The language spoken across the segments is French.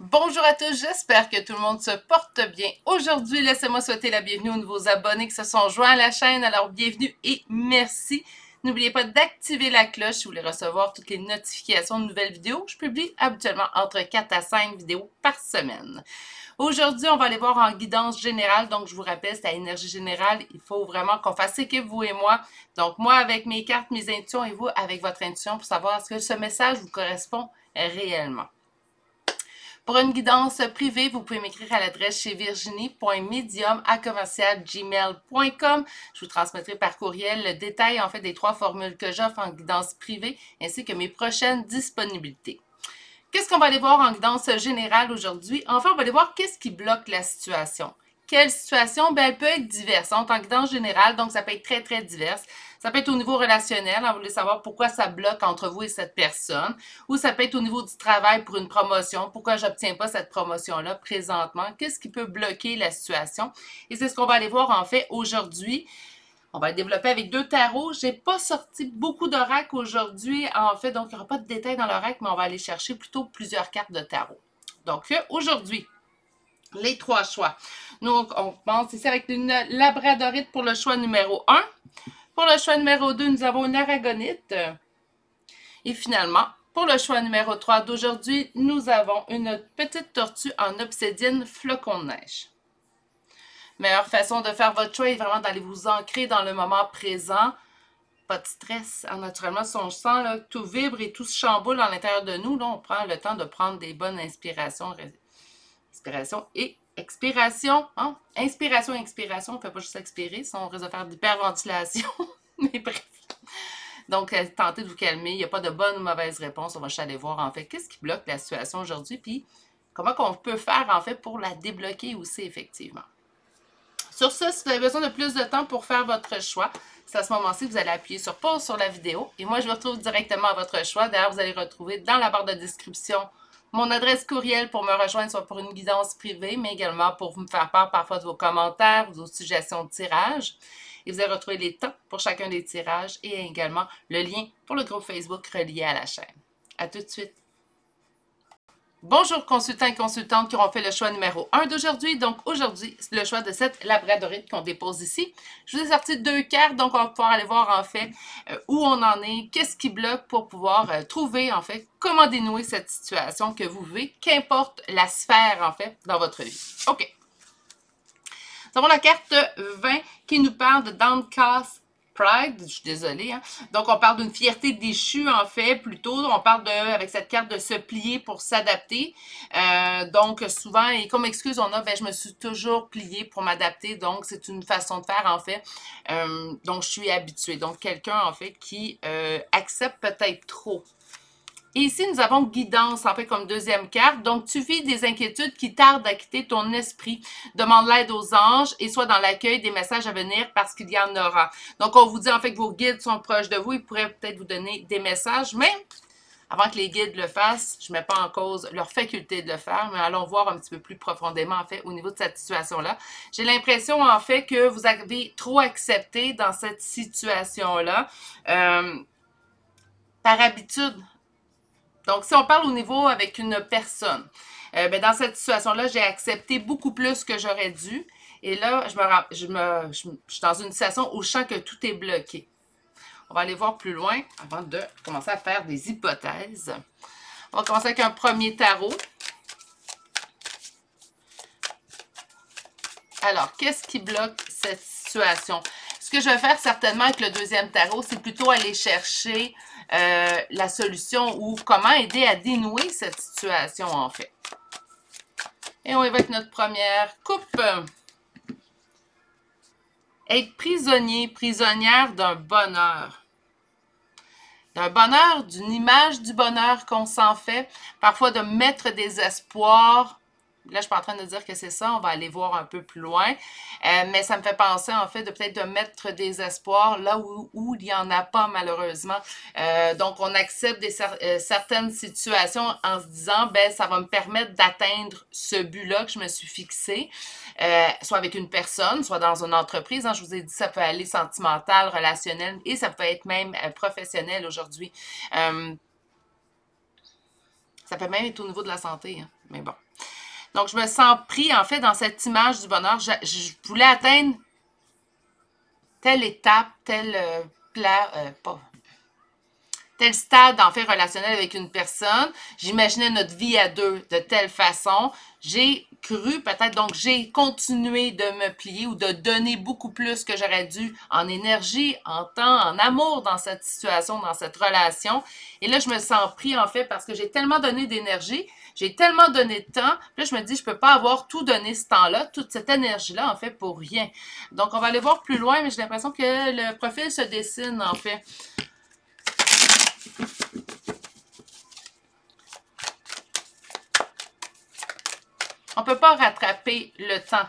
Bonjour à tous, j'espère que tout le monde se porte bien. Aujourd'hui, laissez-moi souhaiter la bienvenue aux nouveaux abonnés qui se sont joints à la chaîne. Alors, bienvenue et merci. N'oubliez pas d'activer la cloche si vous voulez recevoir toutes les notifications de nouvelles vidéos. Je publie habituellement entre 4 à 5 vidéos par semaine. Aujourd'hui, on va aller voir en guidance générale. Donc, je vous rappelle, c'est la énergie générale. Il faut vraiment qu'on fasse équipe, vous et moi. Donc, moi avec mes cartes, mes intuitions et vous avec votre intuition pour savoir est-ce que ce message vous correspond réellement. Pour une guidance privée, vous pouvez m'écrire à l'adresse chez virginie.medium@gmail.com. Je vous transmettrai par courriel le détail en fait des 3 formules que j'offre en guidance privée ainsi que mes prochaines disponibilités. Qu'est-ce qu'on va aller voir en guidance générale aujourd'hui? Enfin, on va aller voir qu'est-ce qui bloque la situation. Quelle situation? Ben, elle peut être diverse. On est en guidance générale, donc ça peut être très, très diverse. Ça peut être au niveau relationnel, on voulait savoir pourquoi ça bloque entre vous et cette personne. Ou ça peut être au niveau du travail pour une promotion. Pourquoi je n'obtiens pas cette promotion-là présentement? Qu'est-ce qui peut bloquer la situation? Et c'est ce qu'on va aller voir en fait aujourd'hui. On va le développer avec 2 tarots. Je n'ai pas sorti beaucoup d'oracles aujourd'hui, en fait, donc il n'y aura pas de détails dans l'oracle, mais on va aller chercher plutôt plusieurs cartes de tarot. Donc, aujourd'hui, les 3 choix. Donc, on commence ici avec une labradorite pour le choix numéro 1. Pour le choix numéro 2, nous avons une aragonite. Et finalement, pour le choix numéro 3 d'aujourd'hui, nous avons une petite tortue en obsidienne flocon de neige. Meilleure façon de faire votre choix est vraiment d'aller vous ancrer dans le moment présent. Pas de stress. Alors, naturellement, si on sent là, tout vibre et tout se chamboule à l'intérieur de nous, là, on prend le temps de prendre des bonnes inspirations. Inspiration et expiration. Hein? Inspiration et expiration, on ne peut pas juste expirer, sinon on risque de faire de l'hyperventilation. Mais bref. Donc, tentez de vous calmer. Il n'y a pas de bonne ou mauvaise réponse. On va juste aller voir, en fait, qu'est-ce qui bloque la situation aujourd'hui, puis comment on peut faire, en fait, pour la débloquer aussi, effectivement. Sur ce, si vous avez besoin de plus de temps pour faire votre choix, c'est à ce moment-ci que vous allez appuyer sur pause sur la vidéo. Et moi, je vous retrouve directement à votre choix. D'ailleurs, vous allez retrouver dans la barre de description mon adresse courriel pour me rejoindre, soit pour une guidance privée, mais également pour me faire part parfois de vos commentaires ou de vos suggestions de tirage. Et vous allez retrouver les temps pour chacun des tirages et également le lien pour le groupe Facebook relié à la chaîne. À tout de suite. Bonjour consultants et consultantes qui auront fait le choix numéro 1 d'aujourd'hui. Donc aujourd'hui, c'est le choix de cette labradorite qu'on dépose ici. Je vous ai sorti 2 cartes, donc on va pouvoir aller voir en fait où on en est, qu'est-ce qui bloque pour pouvoir trouver en fait comment dénouer cette situation que vous vivez, qu'importe la sphère en fait dans votre vie. OK. Nous avons la carte 20 qui nous parle de Downcast Pride, je suis désolée. Hein? Donc, on parle d'une fierté déchue, en fait, plutôt. On parle avec cette carte de se plier pour s'adapter. Donc, souvent, et comme excuse, on a, ben, je me suis toujours pliée pour m'adapter. Donc, c'est une façon de faire, en fait. Donc, je suis habituée. Donc, quelqu'un, en fait, qui accepte peut-être trop. Et ici, nous avons guidance, en fait, comme deuxième carte. Donc, tu vis des inquiétudes qui tardent à quitter ton esprit. Demande l'aide aux anges et sois dans l'accueil des messages à venir parce qu'il y en aura. Donc, on vous dit, en fait, que vos guides sont proches de vous. Ils pourraient peut-être vous donner des messages, mais avant que les guides le fassent, je ne mets pas en cause leur faculté de le faire, mais allons voir un petit peu plus profondément, en fait, au niveau de cette situation-là. J'ai l'impression, en fait, que vous avez trop accepté dans cette situation-là par habitude. Donc, si on parle au niveau avec une personne, ben dans cette situation-là, j'ai accepté beaucoup plus que j'aurais dû. Et là, je suis dans une situation où je sens que tout est bloqué. On va aller voir plus loin avant de commencer à faire des hypothèses. On va commencer avec un premier tarot. Alors, qu'est-ce qui bloque cette situation? Ce que je vais faire certainement avec le deuxième tarot, c'est plutôt aller chercher la solution ou comment aider à dénouer cette situation, en fait. Et on évoque notre première coupe. Être prisonnier, prisonnière d'un bonheur. D'un bonheur, d'une image du bonheur qu'on s'en fait. Parfois de mettre des espoirs. Là, je ne suis pas en train de dire que c'est ça, on va aller voir un peu plus loin. Mais ça me fait penser, en fait, de peut-être de mettre des espoirs là où il n'y en a pas, malheureusement. Donc, on accepte certaines situations en se disant, ben ça va me permettre d'atteindre ce but-là que je me suis fixé. Soit avec une personne, soit dans une entreprise. Hein, je vous ai dit, ça peut aller sentimental, relationnel et ça peut être même professionnel aujourd'hui. Ça peut même être au niveau de la santé, hein, mais bon. Donc, je me sens pris, en fait, dans cette image du bonheur. Je voulais atteindre telle étape, tel tel stade, en fait, relationnel avec une personne. J'imaginais notre vie à deux de telle façon. J'ai cru, peut-être, donc j'ai continué de me plier ou de donner beaucoup plus que j'aurais dû en énergie, en temps, en amour dans cette situation, dans cette relation. Et là, je me sens pris, en fait, parce que j'ai tellement donné d'énergie, j'ai tellement donné de temps. Puis là, je me dis, je peux pas avoir tout donné ce temps-là, toute cette énergie-là, en fait, pour rien. Donc, on va aller voir plus loin, mais j'ai l'impression que le profil se dessine, en fait. On ne peut pas rattraper le temps.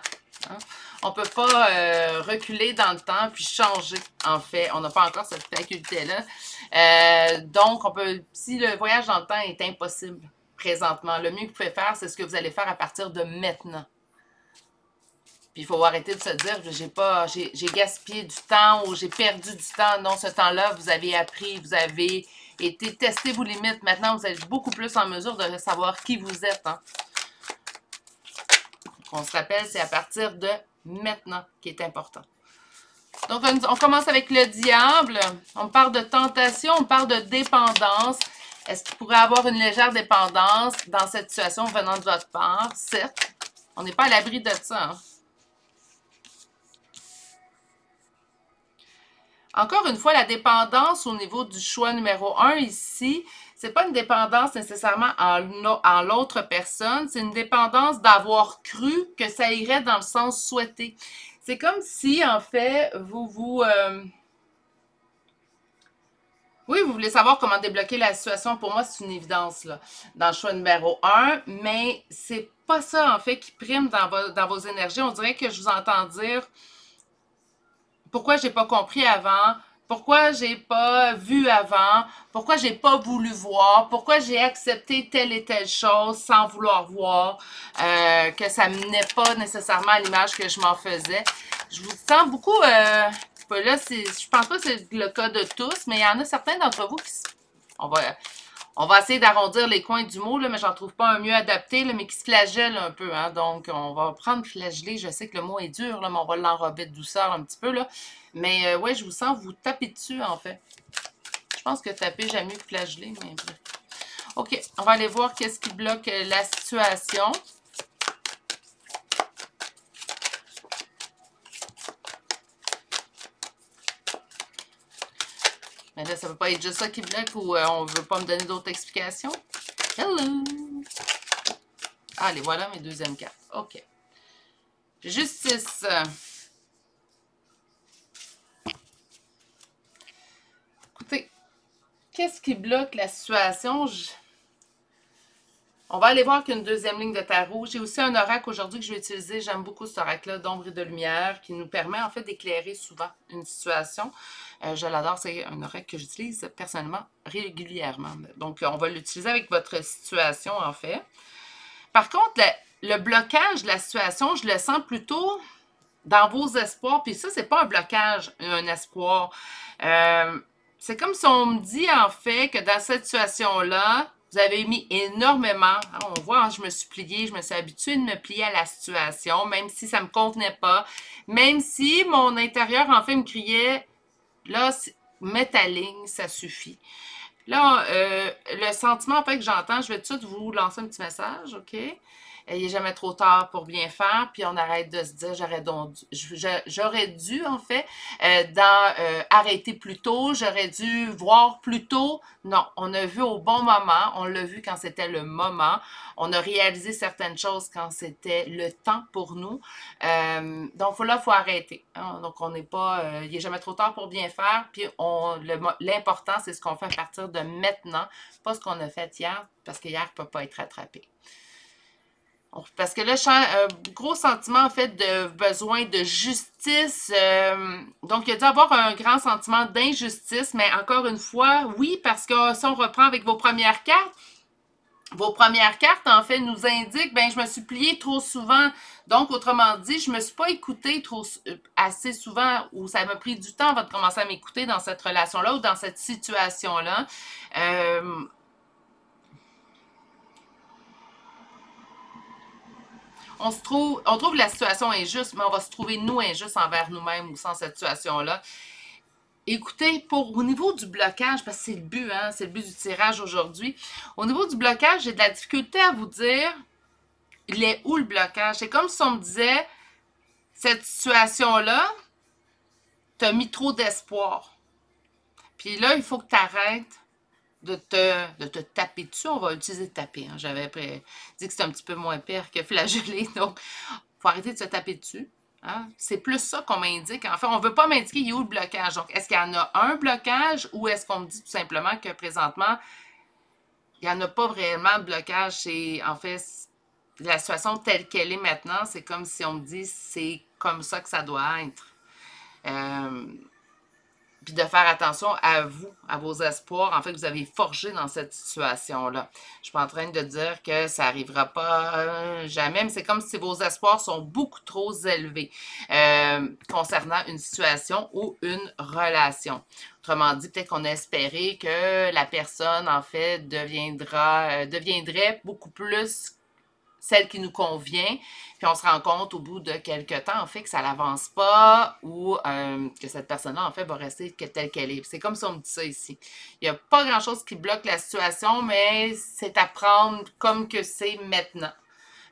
Hein? On ne peut pas reculer dans le temps puis changer, en fait. On n'a pas encore cette faculté-là. Donc, si le voyage dans le temps est impossible présentement, le mieux que vous pouvez faire, c'est ce que vous allez faire à partir de maintenant. Puis il faut arrêter de se dire j'ai gaspillé du temps ou j'ai perdu du temps. Non, ce temps-là, vous avez appris, vous avez été testé vos limites. Maintenant, vous êtes beaucoup plus en mesure de savoir qui vous êtes. Hein? On se rappelle, c'est à partir de maintenant qui est important. Donc, on commence avec le diable. On parle de tentation, on parle de dépendance. Est-ce qu'il pourrait avoir une légère dépendance dans cette situation venant de votre part? Certes, on n'est pas à l'abri de ça. Hein? Encore une fois, la dépendance au niveau du choix numéro 1 ici, c'est pas une dépendance nécessairement en l'autre personne, c'est une dépendance d'avoir cru que ça irait dans le sens souhaité. C'est comme si, en fait, oui, vous voulez savoir comment débloquer la situation. Pour moi, c'est une évidence, là, dans le choix numéro 1, mais c'est pas ça, en fait, qui prime dans vos énergies. On dirait que je vous entends dire pourquoi j'ai pas compris avant, pourquoi j'ai pas vu avant, pourquoi j'ai pas voulu voir, pourquoi j'ai accepté telle et telle chose sans vouloir voir, que ça menait pas nécessairement à l'image que je m'en faisais. Je vous sens beaucoup, là, je pense pas que c'est le cas de tous, mais il y en a certains d'entre vous qui, on va essayer d'arrondir les coins du mot, là, mais j'en trouve pas un mieux adapté, là, mais qui se flagelle un peu. Hein, donc, on va prendre flageller. Je sais que le mot est dur, là, mais on va l'enrober de douceur un petit peu. Là. Mais ouais, je vous sens vous taper dessus, en fait. Je pense que taper, j'aime mieux que flageller, mais bref. OK, on va aller voir qu'est-ce qui bloque la situation. Mais là, ça ne peut pas être juste ça qui bloque ou on ne veut pas me donner d'autres explications. Hello! Ah, les voilà mes deuxièmes cartes. OK. Justice. Écoutez, qu'est-ce qui bloque la situation? On va aller voir qu'une deuxième ligne de tarot. J'ai aussi un oracle aujourd'hui que je vais utiliser. J'aime beaucoup cet oracle-là d'ombre et de lumière qui nous permet en fait d'éclairer souvent une situation. Je l'adore, c'est un oracle que j'utilise personnellement régulièrement. Donc, on va l'utiliser avec votre situation en fait. Par contre, le blocage de la situation, je le sens plutôt dans vos espoirs. Puis ça, c'est pas un blocage, un espoir. C'est comme si on me dit en fait que dans cette situation-là, vous avez mis énormément, hein, on voit, hein, je me suis pliée, je me suis habituée de me plier à la situation, même si ça ne me convenait pas, même si mon intérieur, en fait, me criait, là, mets ta ligne, ça suffit. Là, le sentiment, en fait, que j'entends, je vais tout de suite vous lancer un petit message, OK? Il n'est jamais trop tard pour bien faire, puis on arrête de se dire, j'aurais dû, en fait, arrêter plus tôt, j'aurais dû voir plus tôt. Non, on a vu au bon moment, on l'a vu quand c'était le moment, on a réalisé certaines choses quand c'était le temps pour nous. Donc là, il faut arrêter. Hein? Donc, on n'est pas, il n'est jamais trop tard pour bien faire, puis l'important, c'est ce qu'on fait à partir de maintenant, pas ce qu'on a fait hier, parce que hier ne peut pas être rattrapé. Parce que là, je sens un gros sentiment, en fait, de besoin de justice. Donc, il y a dû avoir un grand sentiment d'injustice, mais encore une fois, oui, parce que si on reprend avec vos premières cartes, en fait, nous indiquent, ben, je me suis pliée trop souvent. Donc, autrement dit, je ne me suis pas écoutée assez souvent, ou ça m'a pris du temps avant de commencer à m'écouter dans cette relation-là ou dans cette situation-là. on trouve la situation injuste, mais on va se trouver nous injustes envers nous-mêmes ou sans cette situation-là. Écoutez, au niveau du blocage, parce que c'est le but, hein, c'est le but du tirage aujourd'hui. Au niveau du blocage, j'ai de la difficulté à vous dire, il est où le blocage? C'est comme si on me disait, cette situation-là, t'as mis trop d'espoir. Puis là, il faut que tu arrêtes de te taper dessus. On va utiliser taper. Hein. J'avais dit que c'était un petit peu moins pire que flageller. Donc, il faut arrêter de se taper dessus. Hein? C'est plus ça qu'on m'indique. En fait, on ne veut pas m'indiquer il y a où le blocage. Donc, est-ce qu'il y en a un blocage ou est-ce qu'on me dit tout simplement que présentement, il n'y en a pas vraiment de blocage? C'est, en fait, la situation telle qu'elle est maintenant, c'est comme si on me dit c'est comme ça que ça doit être. Puis de faire attention à vous, à vos espoirs, en fait, que vous avez forgé dans cette situation-là. Je ne suis pas en train de dire que ça n'arrivera pas jamais, mais c'est comme si vos espoirs sont beaucoup trop élevés concernant une situation ou une relation. Autrement dit, peut-être qu'on a espéré que la personne, en fait, deviendrait beaucoup plus celle qui nous convient, puis on se rend compte au bout de quelques temps, en fait, que ça n'avance pas ou que cette personne-là, en fait, va rester telle qu'elle est. C'est comme si on me dit ça ici. Il n'y a pas grand-chose qui bloque la situation, mais c'est à prendre comme que c'est maintenant.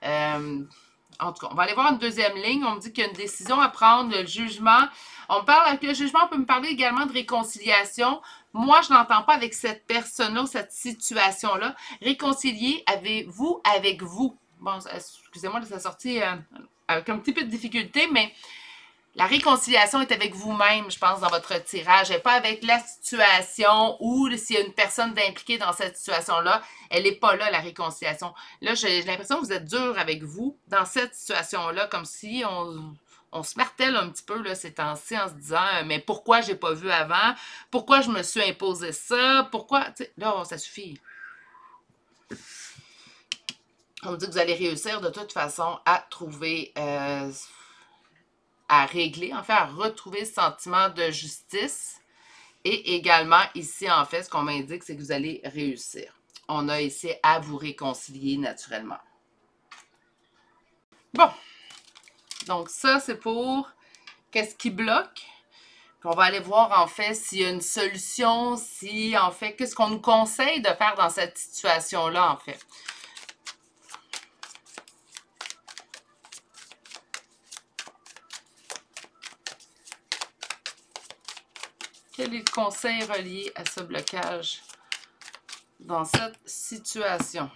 En tout cas, on va aller voir une deuxième ligne. On me dit qu'il y a une décision à prendre, le jugement. On parle avec le jugement, on peut me parler également de réconciliation. Moi, je n'entends pas avec cette personne-là, cette situation-là. Réconcilier avec vous. Bon, excusez-moi, ça a sorti avec un petit peu de difficulté, mais la réconciliation est avec vous-même, je pense, dans votre tirage, et pas avec la situation ou s'il y a une personne d'impliquée dans cette situation-là. Elle n'est pas là, la réconciliation. Là, j'ai l'impression que vous êtes dur avec vous dans cette situation-là, comme si on se martèle un petit peu là, ces temps-ci en se disant « Mais pourquoi je n'ai pas vu avant? Pourquoi je me suis imposé ça? Pourquoi? » Là, ça suffit. On me dit que vous allez réussir de toute façon à trouver, à régler, en fait, à retrouver ce sentiment de justice. Et également, ici, en fait, ce qu'on m'indique, c'est que vous allez réussir. On a ici à vous réconcilier naturellement. Bon. Donc, ça, c'est pour qu'est-ce qui bloque. Puis on va aller voir, en fait, s'il y a une solution, si, en fait, qu'est-ce qu'on nous conseille de faire dans cette situation-là, en fait. Quel est le conseil relié à ce blocage dans cette situation?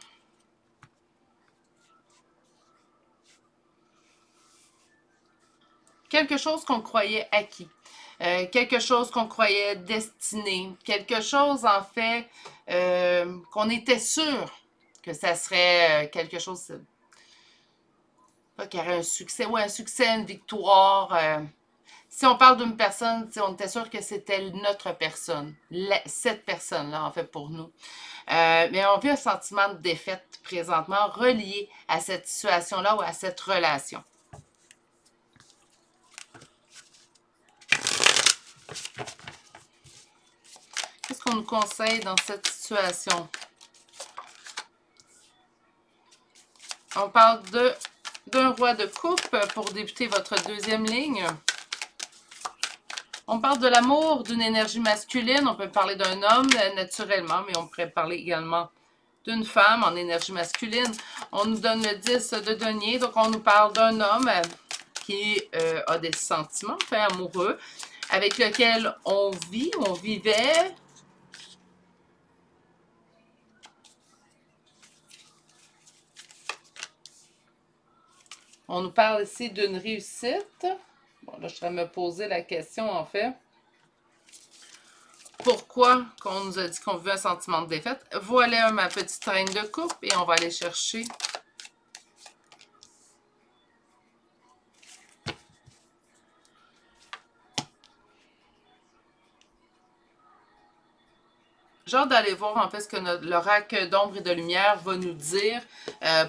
Quelque chose qu'on croyait acquis, quelque chose qu'on croyait destiné, quelque chose en fait qu'on était sûr que ça serait quelque chose, pas qu'il y aurait un succès, ou un succès, une victoire. Si on parle d'une personne, on était sûr que c'était notre personne, cette personne-là, en fait, pour nous. Mais on vit un sentiment de défaite présentement relié à cette situation-là ou à cette relation. Qu'est-ce qu'on nous conseille dans cette situation? On parle d'un roi de coupe pour débuter votre deuxième ligne. On parle de l'amour, d'une énergie masculine. On peut parler d'un homme naturellement, mais on pourrait parler également d'une femme en énergie masculine. On nous donne le 10 de denier, donc on nous parle d'un homme qui a des sentiments fait amoureux, avec lequel on vit, on vivait. On nous parle ici d'une réussite. Bon, là, je vais me poser la question, en fait. Pourquoi qu'on nous a dit qu'on vivait un sentiment de défaite? Voilà ma petite reine de coupe et on va aller chercher j'ai hâte d'aller voir en fait ce que l'oracle d'ombre et de lumière va nous dire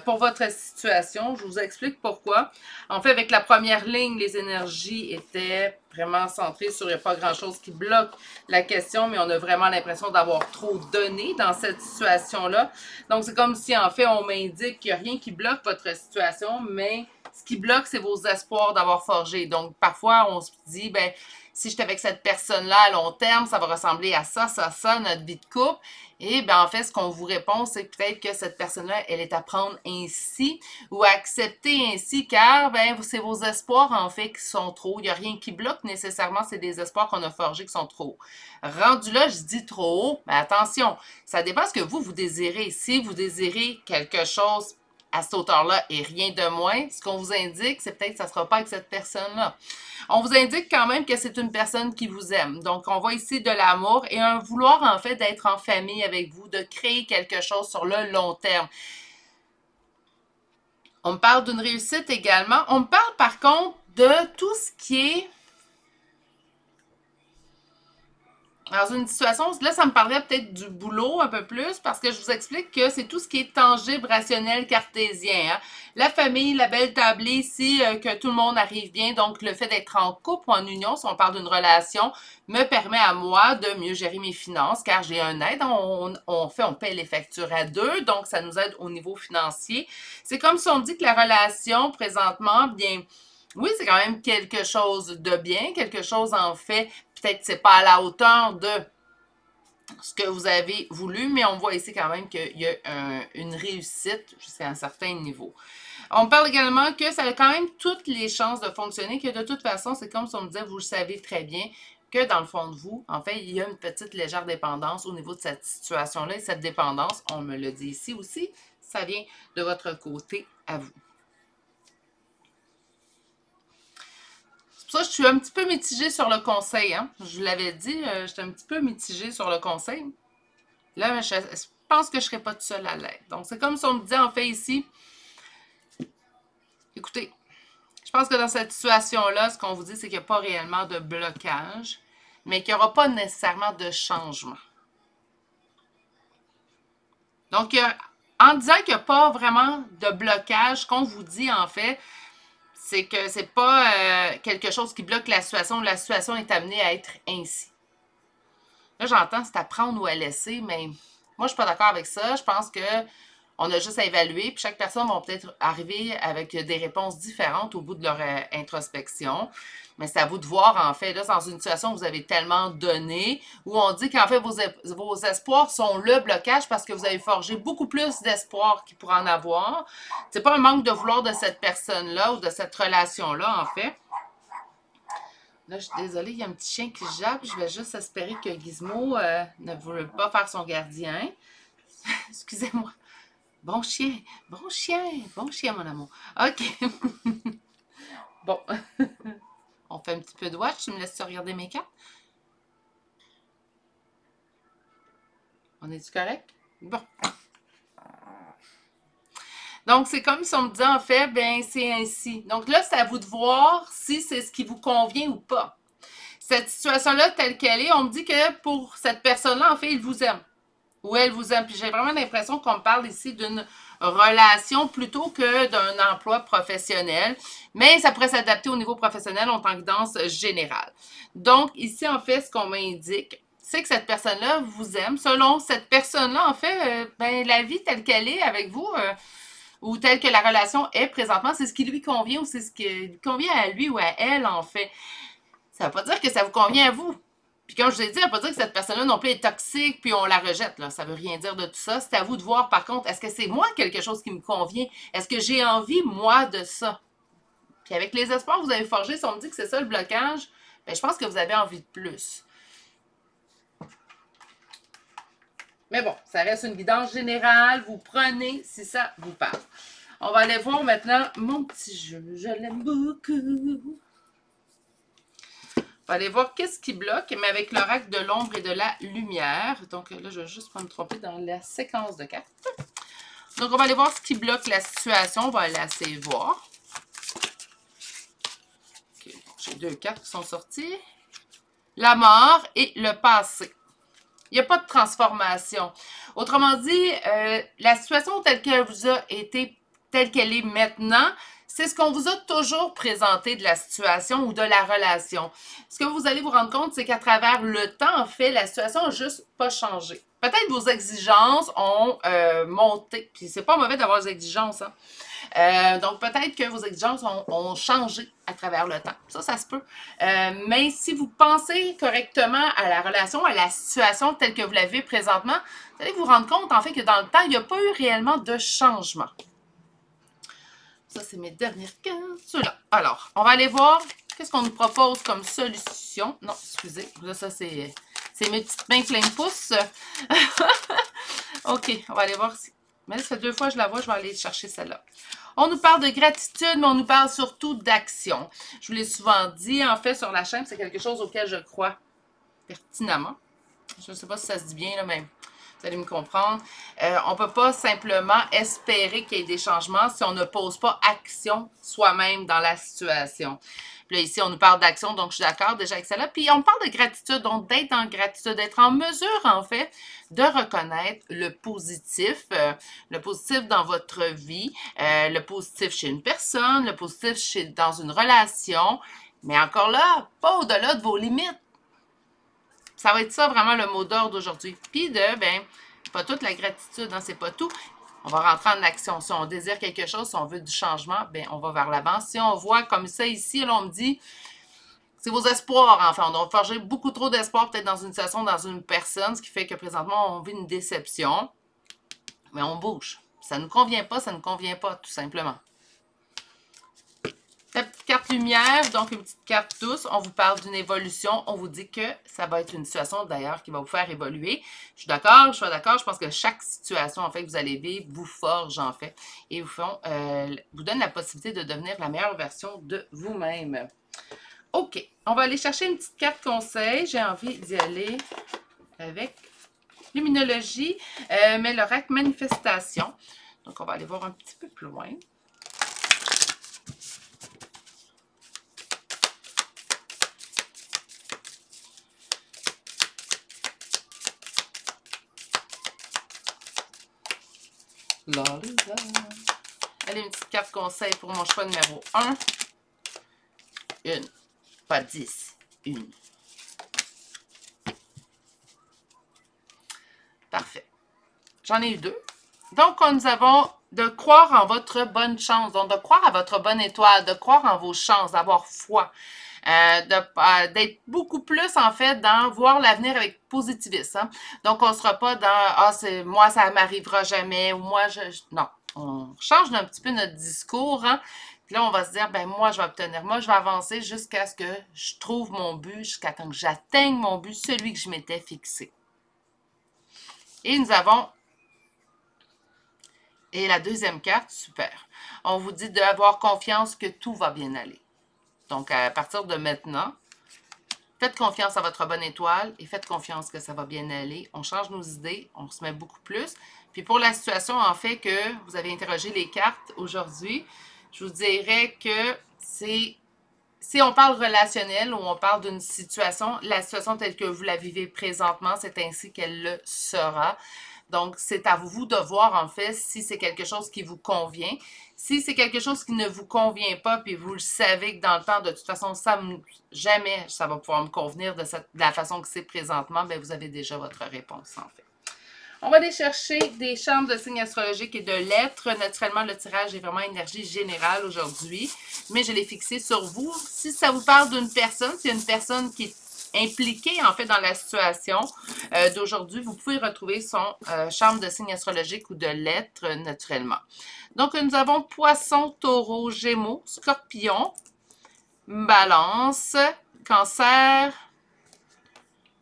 pour votre situation. Je vous explique pourquoi. En fait, avec la première ligne, les énergies étaient vraiment centrées sur il n'y a pas grand-chose qui bloque la question, mais on a vraiment l'impression d'avoir trop donné dans cette situation-là. Donc, c'est comme si en fait, on m'indique qu'il n'y a rien qui bloque votre situation, mais Ce qui bloque, c'est vos espoirs d'avoir forgé. Donc, parfois, on se dit, ben, si j'étais avec cette personne-là à long terme, ça va ressembler à ça, notre vie de couple. Et bien, en fait, ce qu'on vous répond, c'est peut-être que cette personne-là, elle est à prendre ainsi ou à accepter ainsi, car ben, c'est vos espoirs, en fait, qui sont trop. Il n'y a rien qui bloque nécessairement, c'est des espoirs qu'on a forgés qui sont trop hauts. Rendu là, je dis trop haut, mais attention, ça dépend ce que vous désirez. Si vous désirez quelque chose à cette hauteur-là et rien de moins, ce qu'on vous indique, c'est peut-être que ça ne sera pas avec cette personne-là. On vous indique quand même que c'est une personne qui vous aime. Donc, on voit ici de l'amour et un vouloir, en fait, d'être en famille avec vous, de créer quelque chose sur le long terme. On me parle d'une réussite également. On me parle, par contre, de tout ce qui est dans une situation, là, ça me parlerait peut-être du boulot un peu plus, parce que je vous explique que c'est tout ce qui est tangible, rationnel, cartésien. Hein? La famille, la belle tablée ici, que tout le monde arrive bien. Donc, le fait d'être en couple ou en union, si on parle d'une relation, me permet à moi de mieux gérer mes finances, car j'ai un aide. On paie les factures à deux, donc ça nous aide au niveau financier. C'est comme si on dit que la relation, présentement, bien, oui, c'est quand même quelque chose de bien, quelque chose en fait, peut-être que c'est pas à la hauteur de ce que vous avez voulu, mais on voit ici quand même qu'il y a une réussite jusqu'à un certain niveau. On parle également que ça a quand même toutes les chances de fonctionner, que de toute façon, c'est comme si on me disait, vous le savez très bien, que dans le fond de vous, en fait, il y a une petite légère dépendance au niveau de cette situation-là. Et cette dépendance, on me le dit ici aussi, ça vient de votre côté à vous. Ça, je suis un petit peu mitigée sur le conseil. Hein? Je vous l'avais dit, j'étais un petit peu mitigée sur le conseil. Là, je pense que je ne serai pas toute seule à l'aide. Donc, c'est comme si on me disait, en fait, ici, écoutez, je pense que dans cette situation-là, ce qu'on vous dit, c'est qu'il n'y a pas réellement de blocage, mais qu'il n'y aura pas nécessairement de changement. Donc, en disant qu'il n'y a pas vraiment de blocage, ce qu'on vous dit, en fait, c'est que c'est pas quelque chose qui bloque la situation est amenée à être ainsi. Là, j'entends c'est à prendre ou à laisser, mais moi, je ne suis pas d'accord avec ça. Je pense qu'on a juste à évaluer, puis chaque personne va peut-être arriver avec des réponses différentes au bout de leur introspection. Mais c'est à vous de voir, en fait, là, dans une situation où vous avez tellement donné, où on dit qu'en fait, vos espoirs sont le blocage parce que vous avez forgé beaucoup plus d'espoir qu'il pourrait en avoir. C'est pas un manque de vouloir de cette personne-là ou de cette relation-là, en fait. Là, je suis désolée, il y a un petit chien qui jappe. Je vais juste espérer que Gizmo ne veut pas faire son gardien. Excusez-moi. Bon chien, mon amour. OK. Bon. On fait un petit peu de watch. Tu me laisses regarder mes cartes? On est-tu correct? Bon. Donc, c'est comme si on me disait, en fait, ben c'est ainsi. Donc là, c'est à vous de voir si c'est ce qui vous convient ou pas. Cette situation-là, telle qu'elle est, on me dit que pour cette personne-là, en fait, il vous aime. Ou elle vous aime. Puis j'ai vraiment l'impression qu'on me parle ici d'une relation plutôt que d'un emploi professionnel. Mais ça pourrait s'adapter au niveau professionnel en tant que guidance générale. Donc, ici, en fait, ce qu'on m'indique, c'est que cette personne-là vous aime. Selon cette personne-là, en fait, ben, la vie telle qu'elle est avec vous, ou telle que la relation est présentement, c'est ce qui lui convient ou c'est ce qui lui convient à lui ou à elle, en fait. Ça ne veut pas dire que ça vous convient à vous. Puis comme je vous ai dit, ça ne veut pas dire que cette personne-là non plus est toxique, puis on la rejette. Là. Ça ne veut rien dire de tout ça. C'est à vous de voir, par contre, est-ce que c'est moi quelque chose qui me convient? Est-ce que j'ai envie, moi, de ça? Puis avec les espoirs que vous avez forgés, si on me dit que c'est ça le blocage, bien, je pense que vous avez envie de plus. Mais bon, ça reste une guidance générale. Vous prenez si ça vous parle. On va aller voir maintenant mon petit jeu. Je l'aime beaucoup. On va aller voir qu'est-ce qui bloque, mais avec l'oracle de l'ombre et de la lumière. Donc là, je vais juste pas me tromper dans la séquence de cartes. Donc, on va aller voir ce qui bloque la situation. On va aller essayer de voir. Okay. J'ai deux cartes qui sont sorties. La mort et le passé. Il n'y a pas de transformation. Autrement dit, la situation telle qu'elle vous a été, telle qu'elle est maintenant, c'est ce qu'on vous a toujours présenté de la situation ou de la relation. Ce que vous allez vous rendre compte, c'est qu'à travers le temps, en fait, la situation n'a juste pas changé. peut-être vos exigences ont monté. Puis c'est pas mauvais d'avoir des exigences, hein. Donc, peut-être que vos exigences ont changé à travers le temps. Ça se peut. Mais si vous pensez correctement à la relation, à la situation telle que vous la vivez présentement, vous allez vous rendre compte, en fait, que dans le temps, il n'y a pas eu réellement de changement. Ça, c'est mes dernières cartes. Ceux-là. Alors, on va aller voir qu'est-ce qu'on nous propose comme solution. Non, excusez. Là, ça, c'est mes petites mains pleines de pouces. OK, on va aller voir si... Mais là, ça fait 2 fois que je la vois, je vais aller chercher celle-là. On nous parle de gratitude, mais on nous parle surtout d'action. Je vous l'ai souvent dit, en fait, sur la chaîne, c'est quelque chose auquel je crois pertinemment. Je ne sais pas si ça se dit bien, là, mais vous allez me comprendre. On ne peut pas simplement espérer qu'il y ait des changements si on ne pose pas action soi-même dans la situation. Puis là, ici, on nous parle d'action, donc je suis d'accord déjà avec celle-là. Puis on parle de gratitude, donc d'être en gratitude, d'être en mesure, en fait, de reconnaître le positif dans votre vie, le positif chez une personne, le positif dans une relation, mais encore là, pas au-delà de vos limites. Ça va être ça vraiment le mot d'ordre d'aujourd'hui. Puis pas toute la gratitude, hein, c'est pas tout. On va rentrer en action. Si on désire quelque chose, si on veut du changement, on va vers l'avant. Si on voit comme ça ici, là, on me dit, c'est vos espoirs, enfin. On a forgé beaucoup trop d'espoir peut-être dans une situation, dans une personne, ce qui fait que présentement, on vit une déception. Mais on bouge. Ça ne nous convient pas, tout simplement. La petite carte lumière, donc une petite carte douce, on vous parle d'une évolution, on vous dit que ça va être une situation d'ailleurs qui va vous faire évoluer. Je suis d'accord, je suis d'accord, je pense que chaque situation en fait que vous allez vivre vous forge en fait et vous donne la possibilité de devenir la meilleure version de vous-même. OK, on va aller chercher une petite carte conseil, j'ai envie d'y aller avec Luminologie, mais l'oracle manifestation. Donc on va aller voir un petit peu plus loin. Allez, une petite carte conseil pour mon choix numéro 1. Une. Pas 10. Une. Parfait. J'en ai eu 2. Donc, nous avons de croire en votre bonne chance. Donc, de croire à votre bonne étoile, de croire en vos chances, d'avoir foi. D'être beaucoup plus, en fait, dans voir l'avenir avec positivisme. Hein? Donc, on ne sera pas dans « Ah, moi, ça ne m'arrivera jamais » ou « Moi, Non, on change un petit peu notre discours. Hein? Puis là, on va se dire « Ben moi, je vais obtenir. Moi, je vais avancer jusqu'à ce que je trouve mon but, jusqu'à temps que j'atteigne mon but, celui que je m'étais fixé. » Et nous avons... Et la deuxième carte, super. On vous dit d'avoir confiance que tout va bien aller. Donc, à partir de maintenant, faites confiance à votre bonne étoile et faites confiance que ça va bien aller. On change nos idées, on se met beaucoup plus. Puis pour la situation, en fait, que vous avez interrogé les cartes aujourd'hui, je vous dirais que si on parle relationnel ou on parle d'une situation, la situation telle que vous la vivez présentement, c'est ainsi qu'elle le sera. Donc, c'est à vous de voir, en fait, si c'est quelque chose qui vous convient. Si c'est quelque chose qui ne vous convient pas, puis vous le savez que dans le temps, de toute façon, jamais ça va pouvoir me convenir de la façon que c'est présentement, bien, vous avez déjà votre réponse, en fait. On va aller chercher des chambres de signes astrologiques et de lettres. Naturellement, le tirage est vraiment énergie générale aujourd'hui, mais je l'ai fixé sur vous. Si ça vous parle d'une personne, s'il y a une personne qui est impliqué en fait dans la situation d'aujourd'hui, vous pouvez retrouver son chambre de signes astrologiques ou de lettres naturellement. Donc, nous avons Poisson, Taureau, Gémeaux, Scorpion, Balance, Cancer,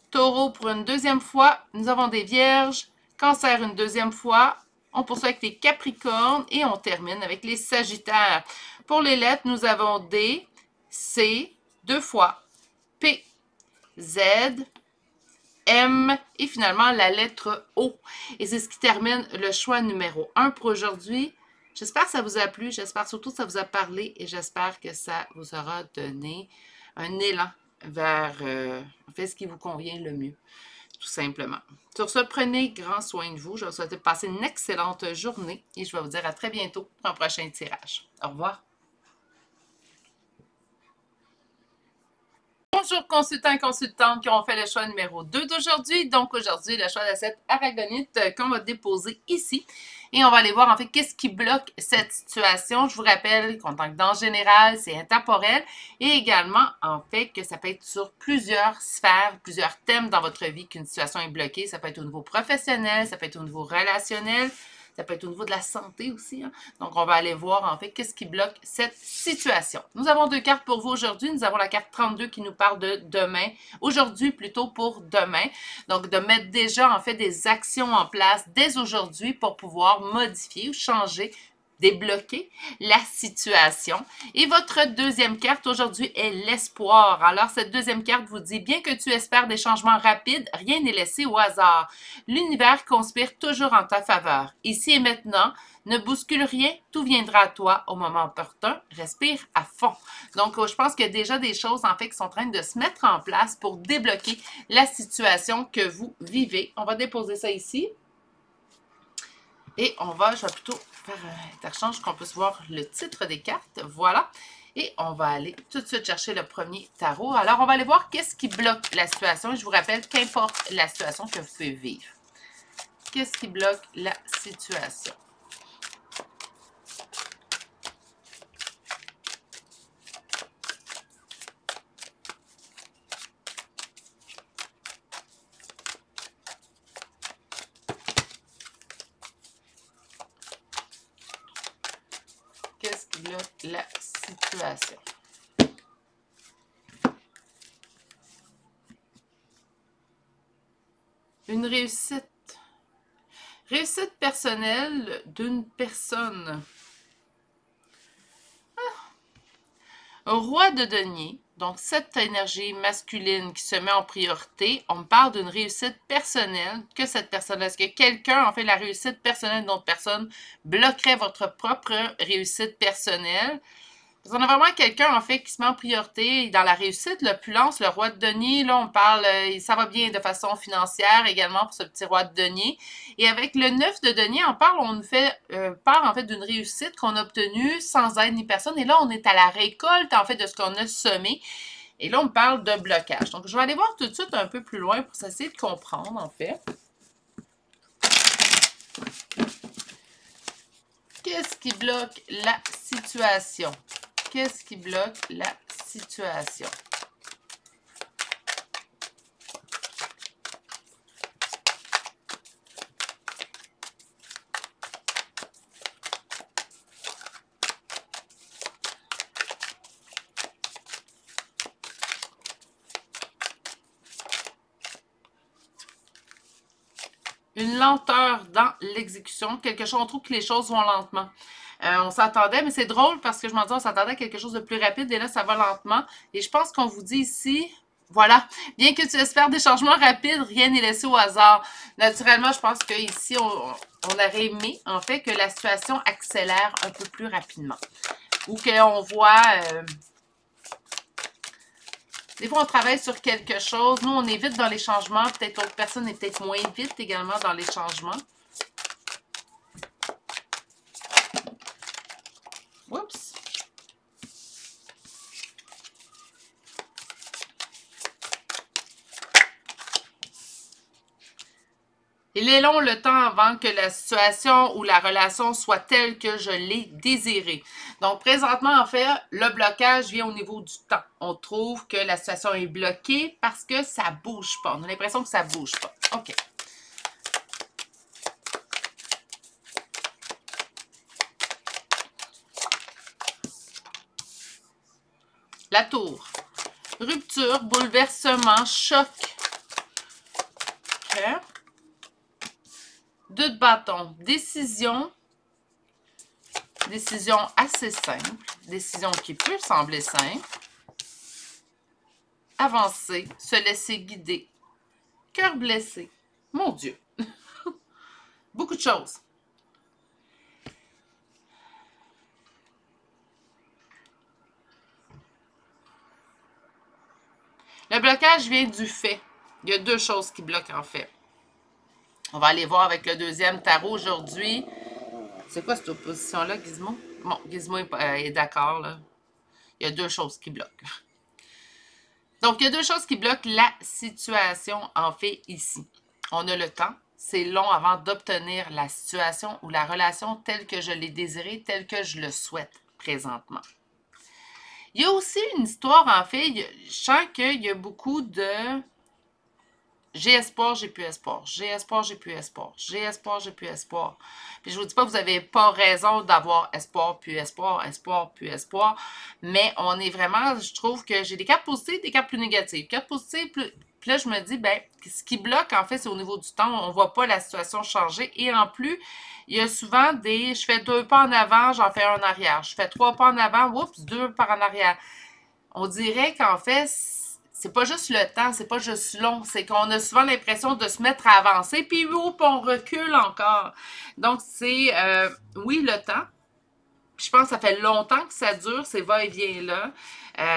Taureau pour une deuxième fois. Nous avons des Vierges, Cancer une deuxième fois. On poursuit avec les Capricornes et on termine avec les Sagittaires. Pour les lettres, nous avons D, C, 2 fois, P, Z, M et finalement la lettre O. Et c'est ce qui termine le choix numéro 1 pour aujourd'hui. J'espère que ça vous a plu, j'espère surtout que ça vous a parlé et j'espère que ça vous aura donné un élan vers ce qui vous convient le mieux, tout simplement. Sur ce, prenez grand soin de vous. Je vous souhaite de passer une excellente journée et je vais vous dire à très bientôt pour un prochain tirage. Au revoir. Bonjour consultants et consultantes qui ont fait le choix numéro 2 d'aujourd'hui. Donc aujourd'hui, le choix de cette aragonite qu'on va déposer ici. Et on va aller voir en fait qu'est-ce qui bloque cette situation. Je vous rappelle qu'en tant que dans général, c'est intemporel. Et également, en fait, que ça peut être sur plusieurs sphères, plusieurs thèmes dans votre vie qu'une situation est bloquée. Ça peut être au niveau professionnel, ça peut être au niveau relationnel. Ça peut être au niveau de la santé aussi. Hein? Donc, on va aller voir en fait qu'est-ce qui bloque cette situation. Nous avons 2 cartes pour vous aujourd'hui. Nous avons la carte 32 qui nous parle de demain. Aujourd'hui, plutôt pour demain. Donc, de mettre déjà en fait des actions en place dès aujourd'hui pour pouvoir modifier ou changer, débloquer la situation. Et votre deuxième carte aujourd'hui est l'espoir. Alors, cette deuxième carte vous dit, bien que tu espères des changements rapides, rien n'est laissé au hasard. L'univers conspire toujours en ta faveur. Ici et maintenant, ne bouscule rien, tout viendra à toi au moment opportun. Respire à fond. Donc, je pense qu'il y a déjà des choses en fait qui sont en train de se mettre en place pour débloquer la situation que vous vivez. On va déposer ça ici. Et je vais plutôt faire un interchange qu'on puisse voir le titre des cartes. Voilà. Et on va aller tout de suite chercher le premier tarot. Alors, on va aller voir qu'est-ce qui bloque la situation. Je vous rappelle, qu'importe la situation que vous pouvez vivre. Qu'est-ce qui bloque la situation? Qu'est-ce qui bloque la situation? Une réussite. Réussite personnelle d'une personne. Un roi de denier, donc cette énergie masculine qui se met en priorité, on me parle d'une réussite personnelle que cette personne-là. Est-ce que quelqu'un, en fait, la réussite personnelle d'une autre personne bloquerait votre propre réussite personnelle? Parce qu'on a vraiment quelqu'un, en fait, qui se met en priorité dans la réussite. L'opulence, le roi de denier, là, on parle, ça va bien de façon financière également pour ce petit roi de denier. Et avec le 9 de denier, on nous fait part, en fait, d'une réussite qu'on a obtenue sans aide ni personne. Et là, on est à la récolte, en fait, de ce qu'on a semé. Et là, on parle de blocage. Donc, je vais aller voir tout de suite un peu plus loin pour essayer de comprendre, en fait. Qu'est-ce qui bloque la situation? Qu'est-ce qui bloque la situation? Une lenteur dans l'exécution. Quelque chose, on trouve que les choses vont lentement. On s'attendait, mais c'est drôle parce que je m'en dis, on s'attendait à quelque chose de plus rapide et là, ça va lentement. Et je pense qu'on vous dit ici, voilà, bien que tu espères des changements rapides, rien n'est laissé au hasard. Naturellement, je pense qu'ici, on aurait aimé, en fait, que la situation accélère un peu plus rapidement. Ou qu'on voit... des fois, on travaille sur quelque chose. Nous, on est vite dans les changements. Peut-être l'autre personne est peut-être moins vite également dans les changements. Oups. Il est long le temps avant que la situation ou la relation soit telle que je l'ai désirée. Donc, présentement, en fait, le blocage vient au niveau du temps. On trouve que la situation est bloquée parce que ça ne bouge pas. On a l'impression que ça ne bouge pas. OK. La tour. Rupture, bouleversement, choc. OK. 2 de bâton. Décision. Décision assez simple. Décision qui peut sembler simple. Avancer. Se laisser guider. Cœur blessé. Mon Dieu. Beaucoup de choses. Le blocage vient du fait. Il y a 2 choses qui bloquent en fait. On va aller voir avec le deuxième tarot aujourd'hui. C'est quoi cette opposition-là, Gizmo? Bon, Gizmo est d'accord, là. Il y a 2 choses qui bloquent. Donc, il y a deux choses qui bloquent la situation, en fait, ici. On a le temps. C'est long avant d'obtenir la situation ou la relation telle que je l'ai désirée, telle que je le souhaite présentement. Il y a aussi une histoire, en fait, je sens qu'il y a beaucoup de j'ai espoir, j'ai plus espoir. J'ai espoir, j'ai plus espoir. J'ai espoir, j'ai plus espoir. Puis je vous dis pas que vous n'avez pas raison d'avoir espoir, plus espoir, espoir, plus espoir. Mais on est vraiment, je trouve que j'ai des cartes positives, des cartes plus négatives. Cartes positives, puis là, je me dis, ben, ce qui bloque, en fait, c'est au niveau du temps. On ne voit pas la situation changer. Et en plus, il y a souvent je fais 2 pas en avant, j'en fais un en arrière. Je fais 3 pas en avant, oups, 2 pas en arrière. On dirait qu'en fait, c'est pas juste le temps, c'est pas juste long, c'est qu'on a souvent l'impression de se mettre à avancer, puis oups, on recule encore. Donc, c'est, oui, le temps. Puis je pense que ça fait longtemps que ça dure, ces va-et-vient-là,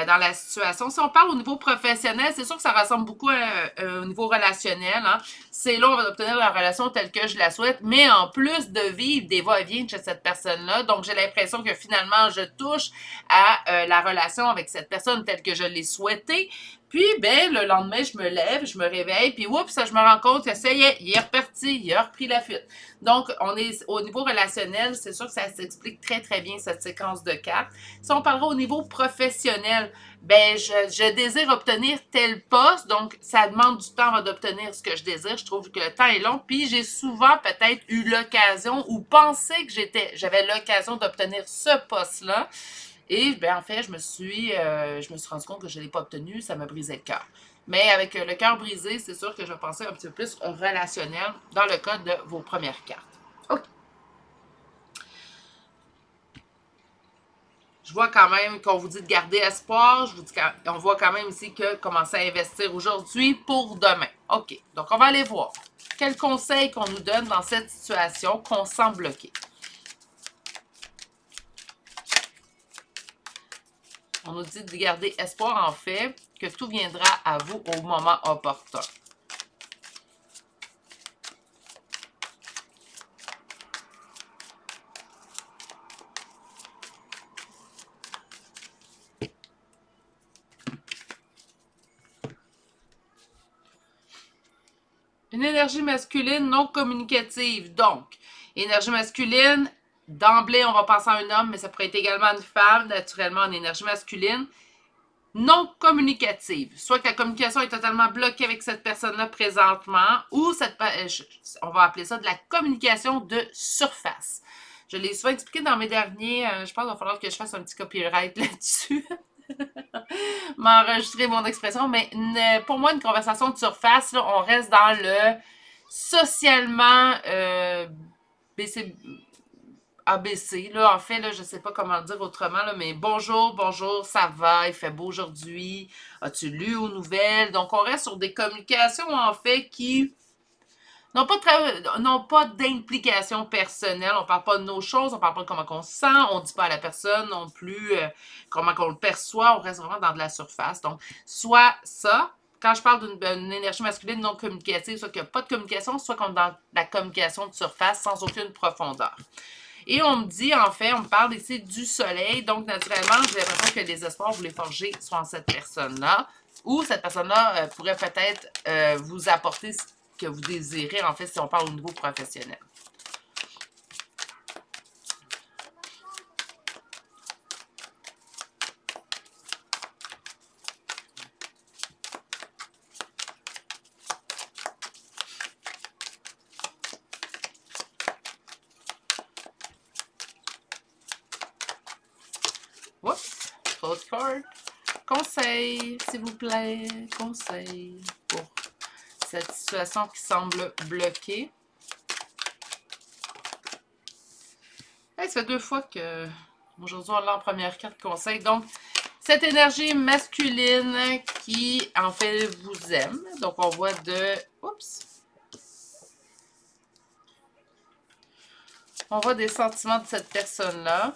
dans la situation. Si on parle au niveau professionnel, c'est sûr que ça ressemble beaucoup au niveau relationnel. Hein. C'est là, on va obtenir la relation telle que je la souhaite, mais en plus de vivre des va-et-vient chez cette personne-là, donc j'ai l'impression que finalement, je touche à la relation avec cette personne telle que je l'ai souhaitée. Puis, ben, le lendemain, je me lève, je me réveille, puis oups, je me rends compte que ça y est, il est reparti, il a repris la fuite. Donc, on est au niveau relationnel, c'est sûr que ça s'explique très, très bien, cette séquence de cartes. Si on parlera au niveau professionnel, ben, je désire obtenir tel poste, donc ça demande du temps avant d'obtenir ce que je désire. Je trouve que le temps est long, puis j'ai souvent peut-être eu l'occasion ou pensé que j'avais l'occasion d'obtenir ce poste-là. Et ben, en fait, je me suis rendu compte que je ne l'ai pas obtenu, ça m'a brisé le cœur. Mais avec le cœur brisé, c'est sûr que je vais penser un petit peu plus relationnel dans le cas de vos premières cartes. OK. Je vois quand même qu'on vous dit de garder espoir. On voit quand même ici que commencer à investir aujourd'hui pour demain. OK. Donc, on va aller voir. Quels conseils qu'on nous donne dans cette situation qu'on sent bloquée? On nous dit de garder espoir, en fait, que tout viendra à vous au moment opportun. Une énergie masculine non communicative. Donc, énergie masculine, d'emblée, on va penser à un homme, mais ça pourrait être également une femme, naturellement, en énergie masculine. Non communicative. Soit que la communication est totalement bloquée avec cette personne-là présentement, ou on va appeler ça de la communication de surface. Je l'ai souvent expliqué dans mes derniers, je pense qu'il va falloir que je fasse un petit copyright là-dessus. M'enregistrer mon expression, mais pour moi, une conversation de surface, là, on reste dans le socialement ABC. Là, en fait, là, je ne sais pas comment le dire autrement, là, mais bonjour, bonjour, ça va, il fait beau aujourd'hui, as-tu lu aux nouvelles? Donc, on reste sur des communications, en fait, qui n'ont pas d'implication personnelle. On ne parle pas de nos choses, on ne parle pas de comment on se sent, on ne dit pas à la personne non plus comment on le perçoit, on reste vraiment dans de la surface. Donc, soit ça, quand je parle d'une énergie masculine non communicative, soit qu'il n'y a pas de communication, soit qu'on est dans la communication de surface sans aucune profondeur. Et on me dit, en fait, on me parle ici du soleil, donc naturellement, j'ai l'impression que les espoirs, vous les forgez soit en cette personne-là, ou cette personne-là pourrait peut-être vous apporter ce que vous désirez, en fait, si on parle au niveau professionnel. Oups, postcard. Conseil, s'il vous plaît, conseil pour cette situation qui semble bloquée. Hey, ça fait 2 fois que aujourd'hui on l'a en première carte conseil. Donc, cette énergie masculine qui, en fait, vous aime. Donc, on voit oups! On voit des sentiments de cette personne-là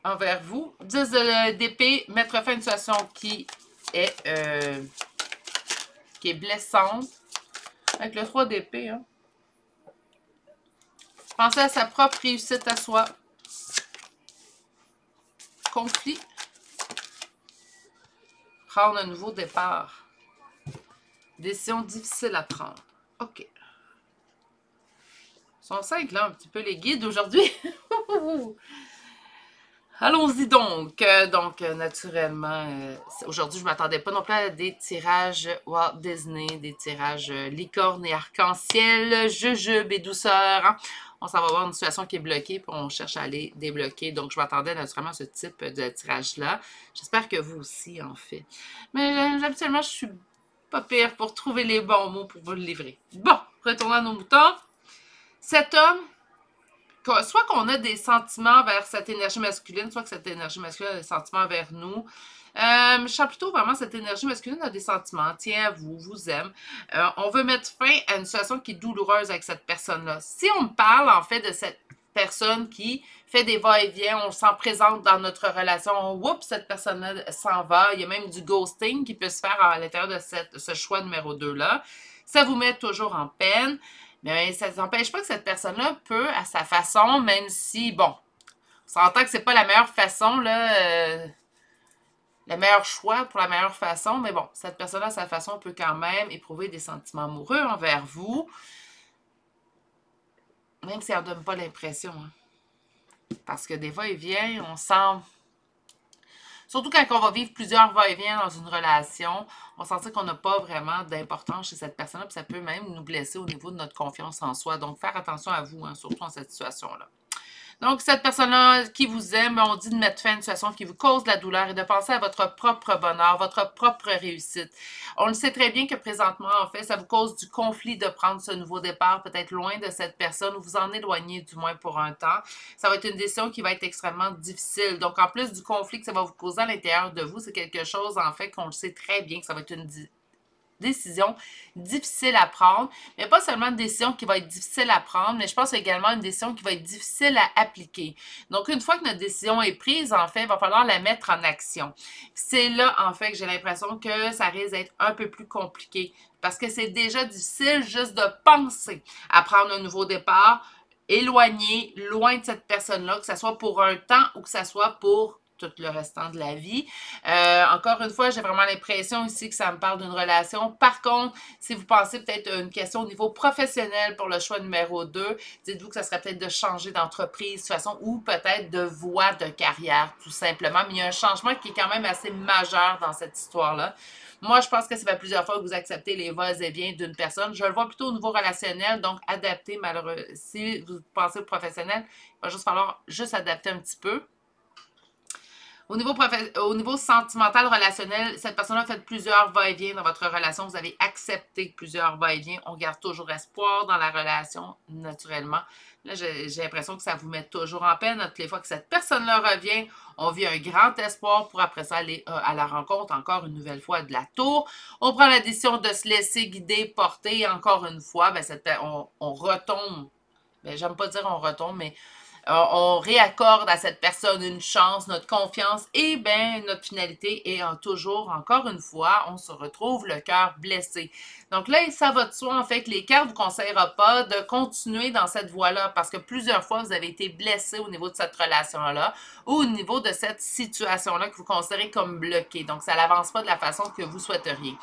envers vous. 10 d'épée, mettre fin à une situation qui est blessante. Avec le 3 d'épée, hein. Pensez à sa propre réussite à soi. Conflit. Prendre un nouveau départ. Décision difficile à prendre. OK. Ils sont 5, là, un petit peu les guides aujourd'hui. Allons-y donc. Naturellement, aujourd'hui, je ne m'attendais pas non plus à des tirages Walt Disney, des tirages licorne et arc-en-ciel, jujube et douceur. Hein? On s'en va voir une situation qui est bloquée, puis on cherche à aller débloquer. Donc, je m'attendais naturellement à ce type de tirage-là. J'espère que vous aussi, en fait. Mais habituellement, je suis pas pire pour trouver les bons mots pour vous le livrer. Bon, retournons à nos moutons. Cet homme, soit qu'on a des sentiments vers cette énergie masculine, soit que cette énergie masculine a des sentiments vers nous. Je sens plutôt vraiment cette énergie masculine a des sentiments, tient à vous, vous aime. On veut mettre fin à une situation qui est douloureuse avec cette personne-là. Si on me parle en fait de cette personne qui fait des va-et-vient, on s'en présente dans notre relation, oups, cette personne-là s'en va. Il y a même du ghosting qui peut se faire à l'intérieur de ce choix numéro 2-là. Ça vous met toujours en peine. Mais ça n'empêche pas que cette personne-là peut, à sa façon, même si, bon, on s'entend que c'est pas la meilleure façon, là, le meilleur choix pour la meilleure façon, mais bon, cette personne-là, à sa façon, peut quand même éprouver des sentiments amoureux envers vous, même si elle ne donne pas l'impression. Hein. Parce que des va-et-vient, on sent... Surtout quand on va vivre plusieurs va-et-vient dans une relation, on va sentir qu'on n'a pas vraiment d'importance chez cette personne-là, puis ça peut même nous blesser au niveau de notre confiance en soi. Donc, faire attention à vous, hein, surtout dans cette situation-là. Donc, cette personne-là qui vous aime, on dit de mettre fin à une situation qui vous cause de la douleur et de penser à votre propre bonheur, votre propre réussite. On le sait très bien que présentement, en fait, ça vous cause du conflit de prendre ce nouveau départ, peut-être loin de cette personne ou vous en éloigner du moins pour un temps. Ça va être une décision qui va être extrêmement difficile. Donc, en plus du conflit que ça va vous causer à l'intérieur de vous, c'est quelque chose, en fait, qu'on le sait très bien que ça va être une décision difficile à prendre, mais pas seulement une décision qui va être difficile à prendre, mais je pense également une décision qui va être difficile à appliquer. Donc, une fois que notre décision est prise, en fait, il va falloir la mettre en action. C'est là, en fait, que j'ai l'impression que ça risque d'être un peu plus compliqué, parce que c'est déjà difficile juste de penser à prendre un nouveau départ, éloigné, loin de cette personne-là, que ce soit pour un temps ou que ce soit pour tout le restant de la vie. Encore une fois, j'ai vraiment l'impression ici que ça me parle d'une relation. Par contre, si vous pensez peut-être une question au niveau professionnel pour le choix numéro 2, dites-vous que ça serait peut-être de changer d'entreprise, de toute façon, ou peut-être de voie de carrière, tout simplement. Mais il y a un changement qui est quand même assez majeur dans cette histoire-là. Moi, je pense que ça fait plusieurs fois que vous acceptez les va-et-vient d'une personne. Je le vois plutôt au niveau relationnel, donc adapter malheureusement. Si vous pensez au professionnel, il va juste falloir adapter un petit peu. Au niveau sentimental, relationnel, cette personne-là a fait plusieurs va-et-vient dans votre relation. Vous avez accepté plusieurs va-et-vient. On garde toujours espoir dans la relation, naturellement. Là, j'ai l'impression que ça vous met toujours en peine. Toutes les fois que cette personne-là revient, on vit un grand espoir pour après ça aller à la rencontre, encore une nouvelle fois, de la tour. On prend la décision de se laisser guider, porter. Encore une fois, ben, on retombe. Ben, j'aime pas dire on retombe, mais on réaccorde à cette personne une chance, notre confiance et bien notre finalité est toujours, encore une fois, on se retrouve le cœur blessé. Donc là, ça va de soi en fait que les cartes ne vous conseilleront pas de continuer dans cette voie-là parce que plusieurs fois, vous avez été blessé au niveau de cette relation-là ou au niveau de cette situation-là que vous considérez comme bloquée. Donc, ça n'avance pas de la façon que vous souhaiteriez.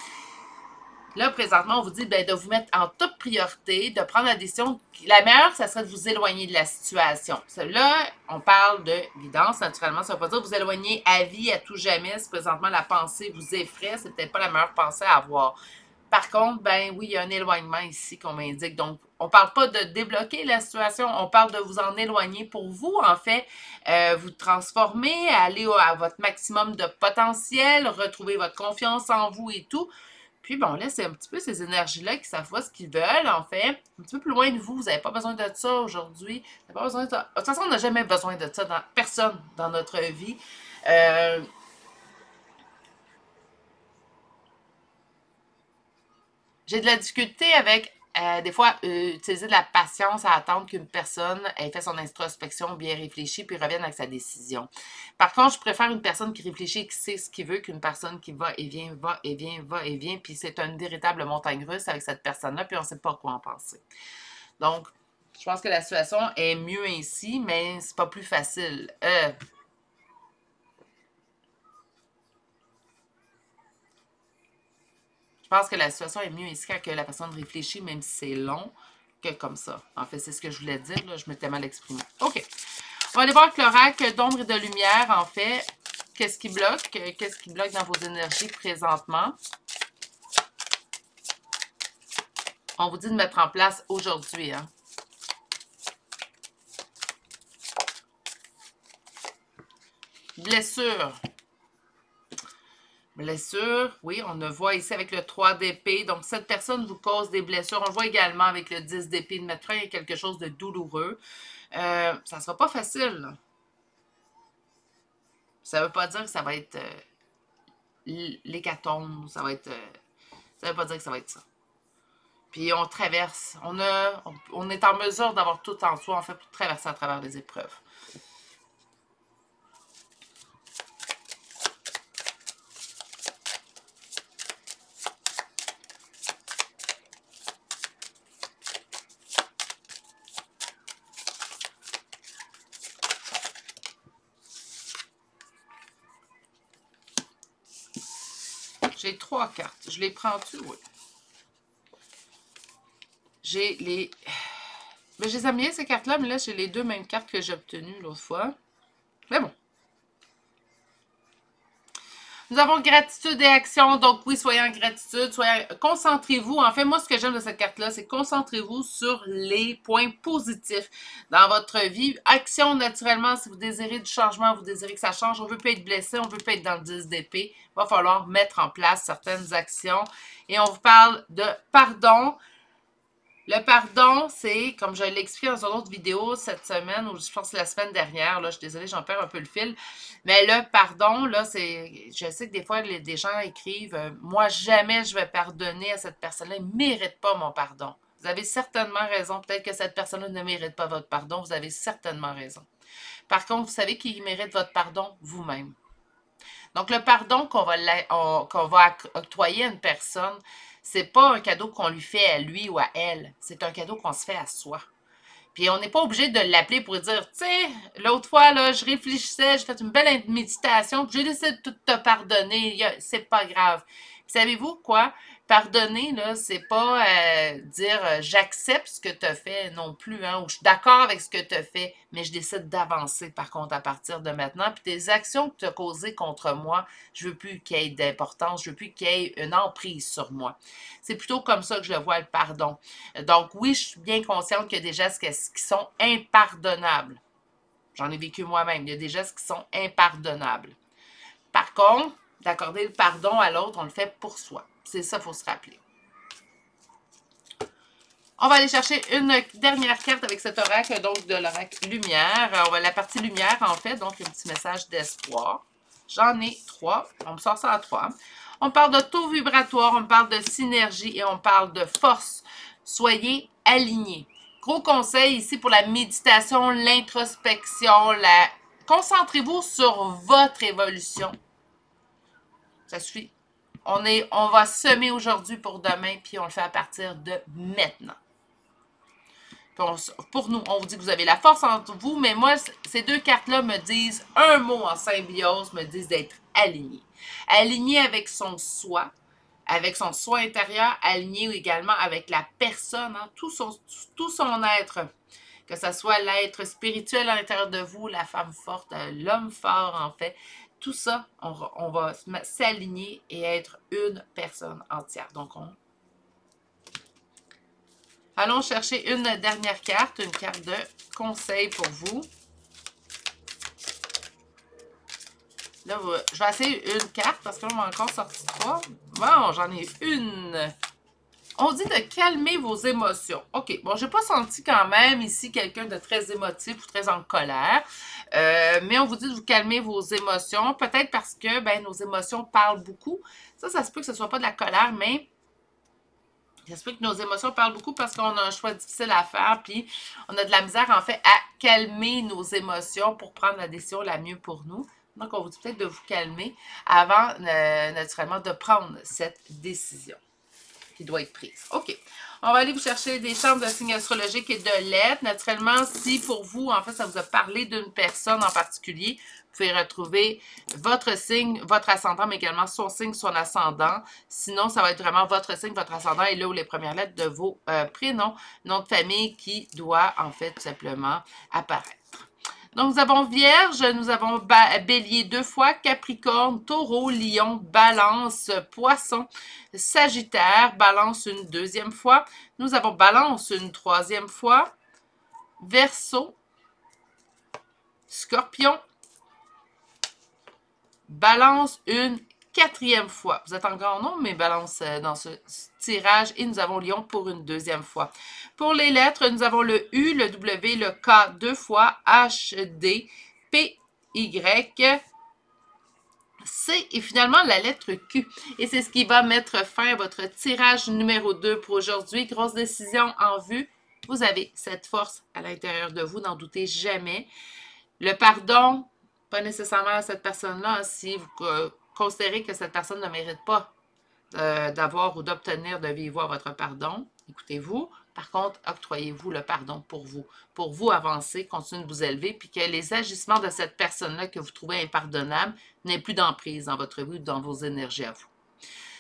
Là, présentement, on vous dit de vous mettre en toute priorité, de prendre la décision. La meilleure, ça serait de vous éloigner de la situation. Là, on parle de guidance, naturellement. Ça ne veut pas dire vous éloigner à vie, à tout jamais. Si présentement la pensée vous effraie, c'est peut-être pas la meilleure pensée à avoir. Par contre, oui, il y a un éloignement ici qu'on m'indique. Donc, on ne parle pas de débloquer la situation, on parle de vous en éloigner pour vous, en fait, vous transformer, aller à votre maximum de potentiel, retrouver votre confiance en vous et tout. Puis, bon, là, c'est un petit peu ces énergies-là qui savent ce qu'ils veulent, en fait. Un petit peu plus loin de vous. Vous n'avez pas besoin de ça aujourd'hui. Vous n'avez pas besoin de ça. De toute façon, on n'a jamais besoin de ça dans personne dans notre vie. J'ai de la difficulté avec, des fois, utiliser de la patience à attendre qu'une personne ait fait son introspection bien réfléchie puis revienne avec sa décision. Par contre, je préfère une personne qui réfléchit et qui sait ce qu'il veut qu'une personne qui va et vient, va et vient, va et vient. Puis c'est une véritable montagne russe avec cette personne-là, puis on ne sait pas quoi en penser. Donc, je pense que la situation est mieux ainsi, mais c'est pas plus facile. Je pense que la situation est mieux ici quand la personne réfléchit, même si c'est long, que comme ça. En fait, c'est ce que je voulais dire. Là, je m'étais mal exprimée. OK. On va aller voir avec l'oracle d'ombre et de lumière, en fait. Qu'est-ce qui bloque? Qu'est-ce qui bloque dans vos énergies présentement? On vous dit de mettre en place aujourd'hui, hein? Blessure. Blessure, oui, on le voit ici avec le 3 d'épée. Donc, cette personne vous cause des blessures. On le voit également avec le 10 d'épée de mettre fin à quelque chose de douloureux. Ça ne sera pas facile, là. Ça ne veut pas dire que ça va être l'hécatombe. Ça ne veut pas dire que ça va être ça. Puis, on traverse. On est en mesure d'avoir tout en soi, en fait, pour traverser à travers les épreuves. J'ai 3 cartes. Je les prends-tu? Oui. J'ai les... Mais je les aime bien, ces cartes-là, mais là, j'ai les 2 mêmes cartes que j'ai obtenues l'autre fois. Mais bon. Nous avons gratitude et action. Donc, oui, soyez en gratitude. Concentrez-vous. En fait, moi, ce que j'aime de cette carte-là, c'est concentrez-vous sur les points positifs dans votre vie. Action, naturellement, si vous désirez du changement, vous désirez que ça change. On ne veut pas être blessé, on ne veut pas être dans le 10 d'épée. Il va falloir mettre en place certaines actions. Et on vous parle de pardon. Le pardon, c'est, comme je l'ai expliqué dans une autre vidéo cette semaine, ou je pense que c'est la semaine dernière, là, je suis désolée, j'en perds un peu le fil, mais le pardon, là, c'est, je sais que des fois, des gens écrivent « Moi, jamais je vais pardonner à cette personne-là, elle ne mérite pas mon pardon. » Vous avez certainement raison, peut-être que cette personne-là ne mérite pas votre pardon, vous avez certainement raison. Par contre, vous savez qui mérite votre pardon? Vous-même. Donc, le pardon qu'on va octroyer à une personne, c'est pas un cadeau qu'on lui fait à lui ou à elle. C'est un cadeau qu'on se fait à soi. Puis on n'est pas obligé de l'appeler pour dire, tu sais, l'autre fois, là, je réfléchissais, j'ai fait une belle méditation, puis j'ai décidé de tout te pardonner. C'est pas grave. Puis savez-vous quoi? Pardonner, là, c'est pas dire j'accepte ce que tu as fait non plus, hein, ou je suis d'accord avec ce que tu as fait, mais je décide d'avancer par contre à partir de maintenant. Puis tes actions que tu as causées contre moi, je veux plus qu'il y ait d'importance, je veux plus qu'il y ait une emprise sur moi. C'est plutôt comme ça que je le vois, le pardon. Donc oui, je suis bien consciente qu'il y a des gestes qui sont impardonnables. J'en ai vécu moi-même. Il y a des gestes qui sont impardonnables. Par contre, d'accorder le pardon à l'autre, on le fait pour soi. C'est ça, il faut se rappeler. On va aller chercher une dernière carte avec cet oracle, donc de l'oracle lumière. On va la partie lumière, en fait, donc un petit message d'espoir. J'en ai 3. On me sort ça à 3. On parle de taux vibratoire, on parle de synergie et on parle de force. Soyez alignés. Gros conseil ici pour la méditation, l'introspection, concentrez-vous sur votre évolution. Ça suffit. On va semer aujourd'hui pour demain, puis on le fait à partir de maintenant. Pour nous, on vous dit que vous avez la force entre vous, mais moi, ces 2 cartes-là me disent un mot en symbiose, me disent d'être aligné. Aligné avec son soi intérieur, aligné également avec la personne, hein, tout son être. Que ce soit l'être spirituel à l'intérieur de vous, la femme forte, l'homme fort, en fait. Tout ça, on va s'aligner et être une personne entière. Donc, allons chercher une dernière carte, une carte de conseil pour vous. Là, je vais essayer une carte parce que là, on m'a encore sorti 3. Bon, j'en ai une. On dit de calmer vos émotions. OK, bon, j'ai pas senti quand même ici quelqu'un de très émotif ou très en colère. Mais on vous dit de vous calmer vos émotions. Peut-être parce que ben, nos émotions parlent beaucoup. Ça se peut que ce ne soit pas de la colère, mais ça se peut que nos émotions parlent beaucoup parce qu'on a un choix difficile à faire. Puis on a de la misère, en fait, à calmer nos émotions pour prendre la décision la mieux pour nous. Donc, on vous dit peut-être de vous calmer avant, naturellement, de prendre cette décision qui doit être prise. OK. On va aller vous chercher des chantres de signes astrologiques et de lettres. Naturellement, si pour vous, en fait, ça vous a parlé d'une personne en particulier, vous pouvez retrouver votre signe, votre ascendant, mais également son signe, son ascendant. Sinon, ça va être vraiment votre signe, votre ascendant et là où les premières lettres de vos prénoms, nom de famille qui doit, en fait, tout simplement apparaître. Donc, nous avons Vierge, nous avons Bélier 2 fois, Capricorne, Taureau, Lion, Balance, Poisson, Sagittaire, Balance une deuxième fois. Nous avons Balance une troisième fois, Verseau, Scorpion, Balance une quatrième fois. Vous êtes en grand nombre, mais Balance dans ce tirage. Et nous avons Lion pour une deuxième fois. Pour les lettres, nous avons le U, le W, le K 2 fois, H, D, P, Y, C et finalement la lettre Q. Et c'est ce qui va mettre fin à votre tirage numéro 2 pour aujourd'hui. Grosse décision en vue. Vous avez cette force à l'intérieur de vous, n'en doutez jamais. Le pardon, pas nécessairement à cette personne-là, si vous considérez que cette personne ne mérite pas d'avoir ou d'obtenir de vive voix votre pardon. Écoutez-vous. Par contre, octroyez-vous le pardon pour vous avancer, continuer de vous élever, puis que les agissements de cette personne-là que vous trouvez impardonnables n'aient plus d'emprise dans votre vie ou dans vos énergies à vous.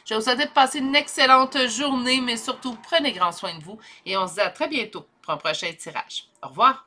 Je vous souhaite de passer une excellente journée, mais surtout, prenez grand soin de vous et on se dit à très bientôt pour un prochain tirage. Au revoir!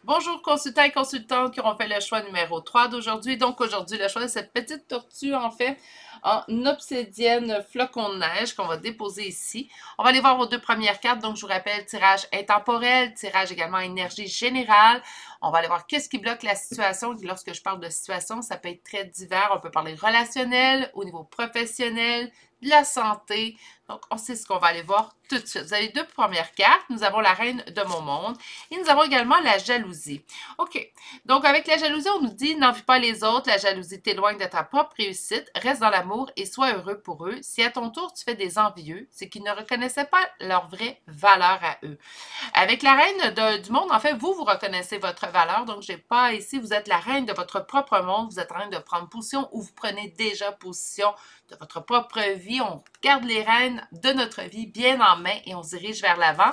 Bonjour consultants et consultantes qui auront fait le choix numéro 3 d'aujourd'hui. Donc aujourd'hui, le choix de cette petite tortue en fait en obsidienne flocon de neige qu'on va déposer ici. On va aller voir vos deux premières cartes. Donc je vous rappelle, tirage intemporel, tirage également énergie générale. On va aller voir qu'est-ce qui bloque la situation. Lorsque je parle de situation, ça peut être très divers. On peut parler relationnel, au niveau professionnel, de la santé. Donc, on sait ce qu'on va aller voir tout de suite. Vous avez deux premières cartes. Nous avons la reine de mon monde et nous avons également la jalousie. OK. Donc, avec la jalousie, on nous dit, n'envie pas les autres. La jalousie t'éloigne de ta propre réussite. Reste dans l'amour et sois heureux pour eux. Si à ton tour, tu fais des envieux, c'est qu'ils ne reconnaissaient pas leur vraie valeur à eux. Avec la reine du monde, en fait, vous reconnaissez votre valeur. Donc, je n'ai pas ici, vous êtes la reine de votre propre monde. Vous êtes en train de prendre position ou vous prenez déjà position de votre propre vie. On garde les rênes de notre vie bien en main et on se dirige vers l'avant.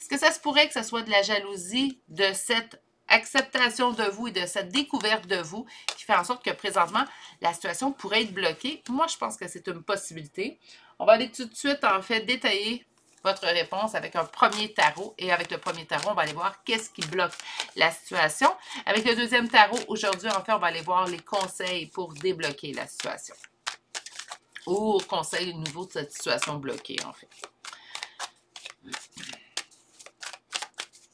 Est-ce que ça se pourrait que ce soit de la jalousie, de cette acceptation de vous et de cette découverte de vous qui fait en sorte que présentement, la situation pourrait être bloquée? Moi, je pense que c'est une possibilité. On va aller tout de suite, en fait, détailler votre réponse avec un premier tarot. Et avec le premier tarot, on va aller voir qu'est-ce qui bloque la situation. Avec le deuxième tarot, aujourd'hui, en fait, on va aller voir les conseils pour débloquer la situation. Ou conseil au niveau de cette situation bloquée, en fait.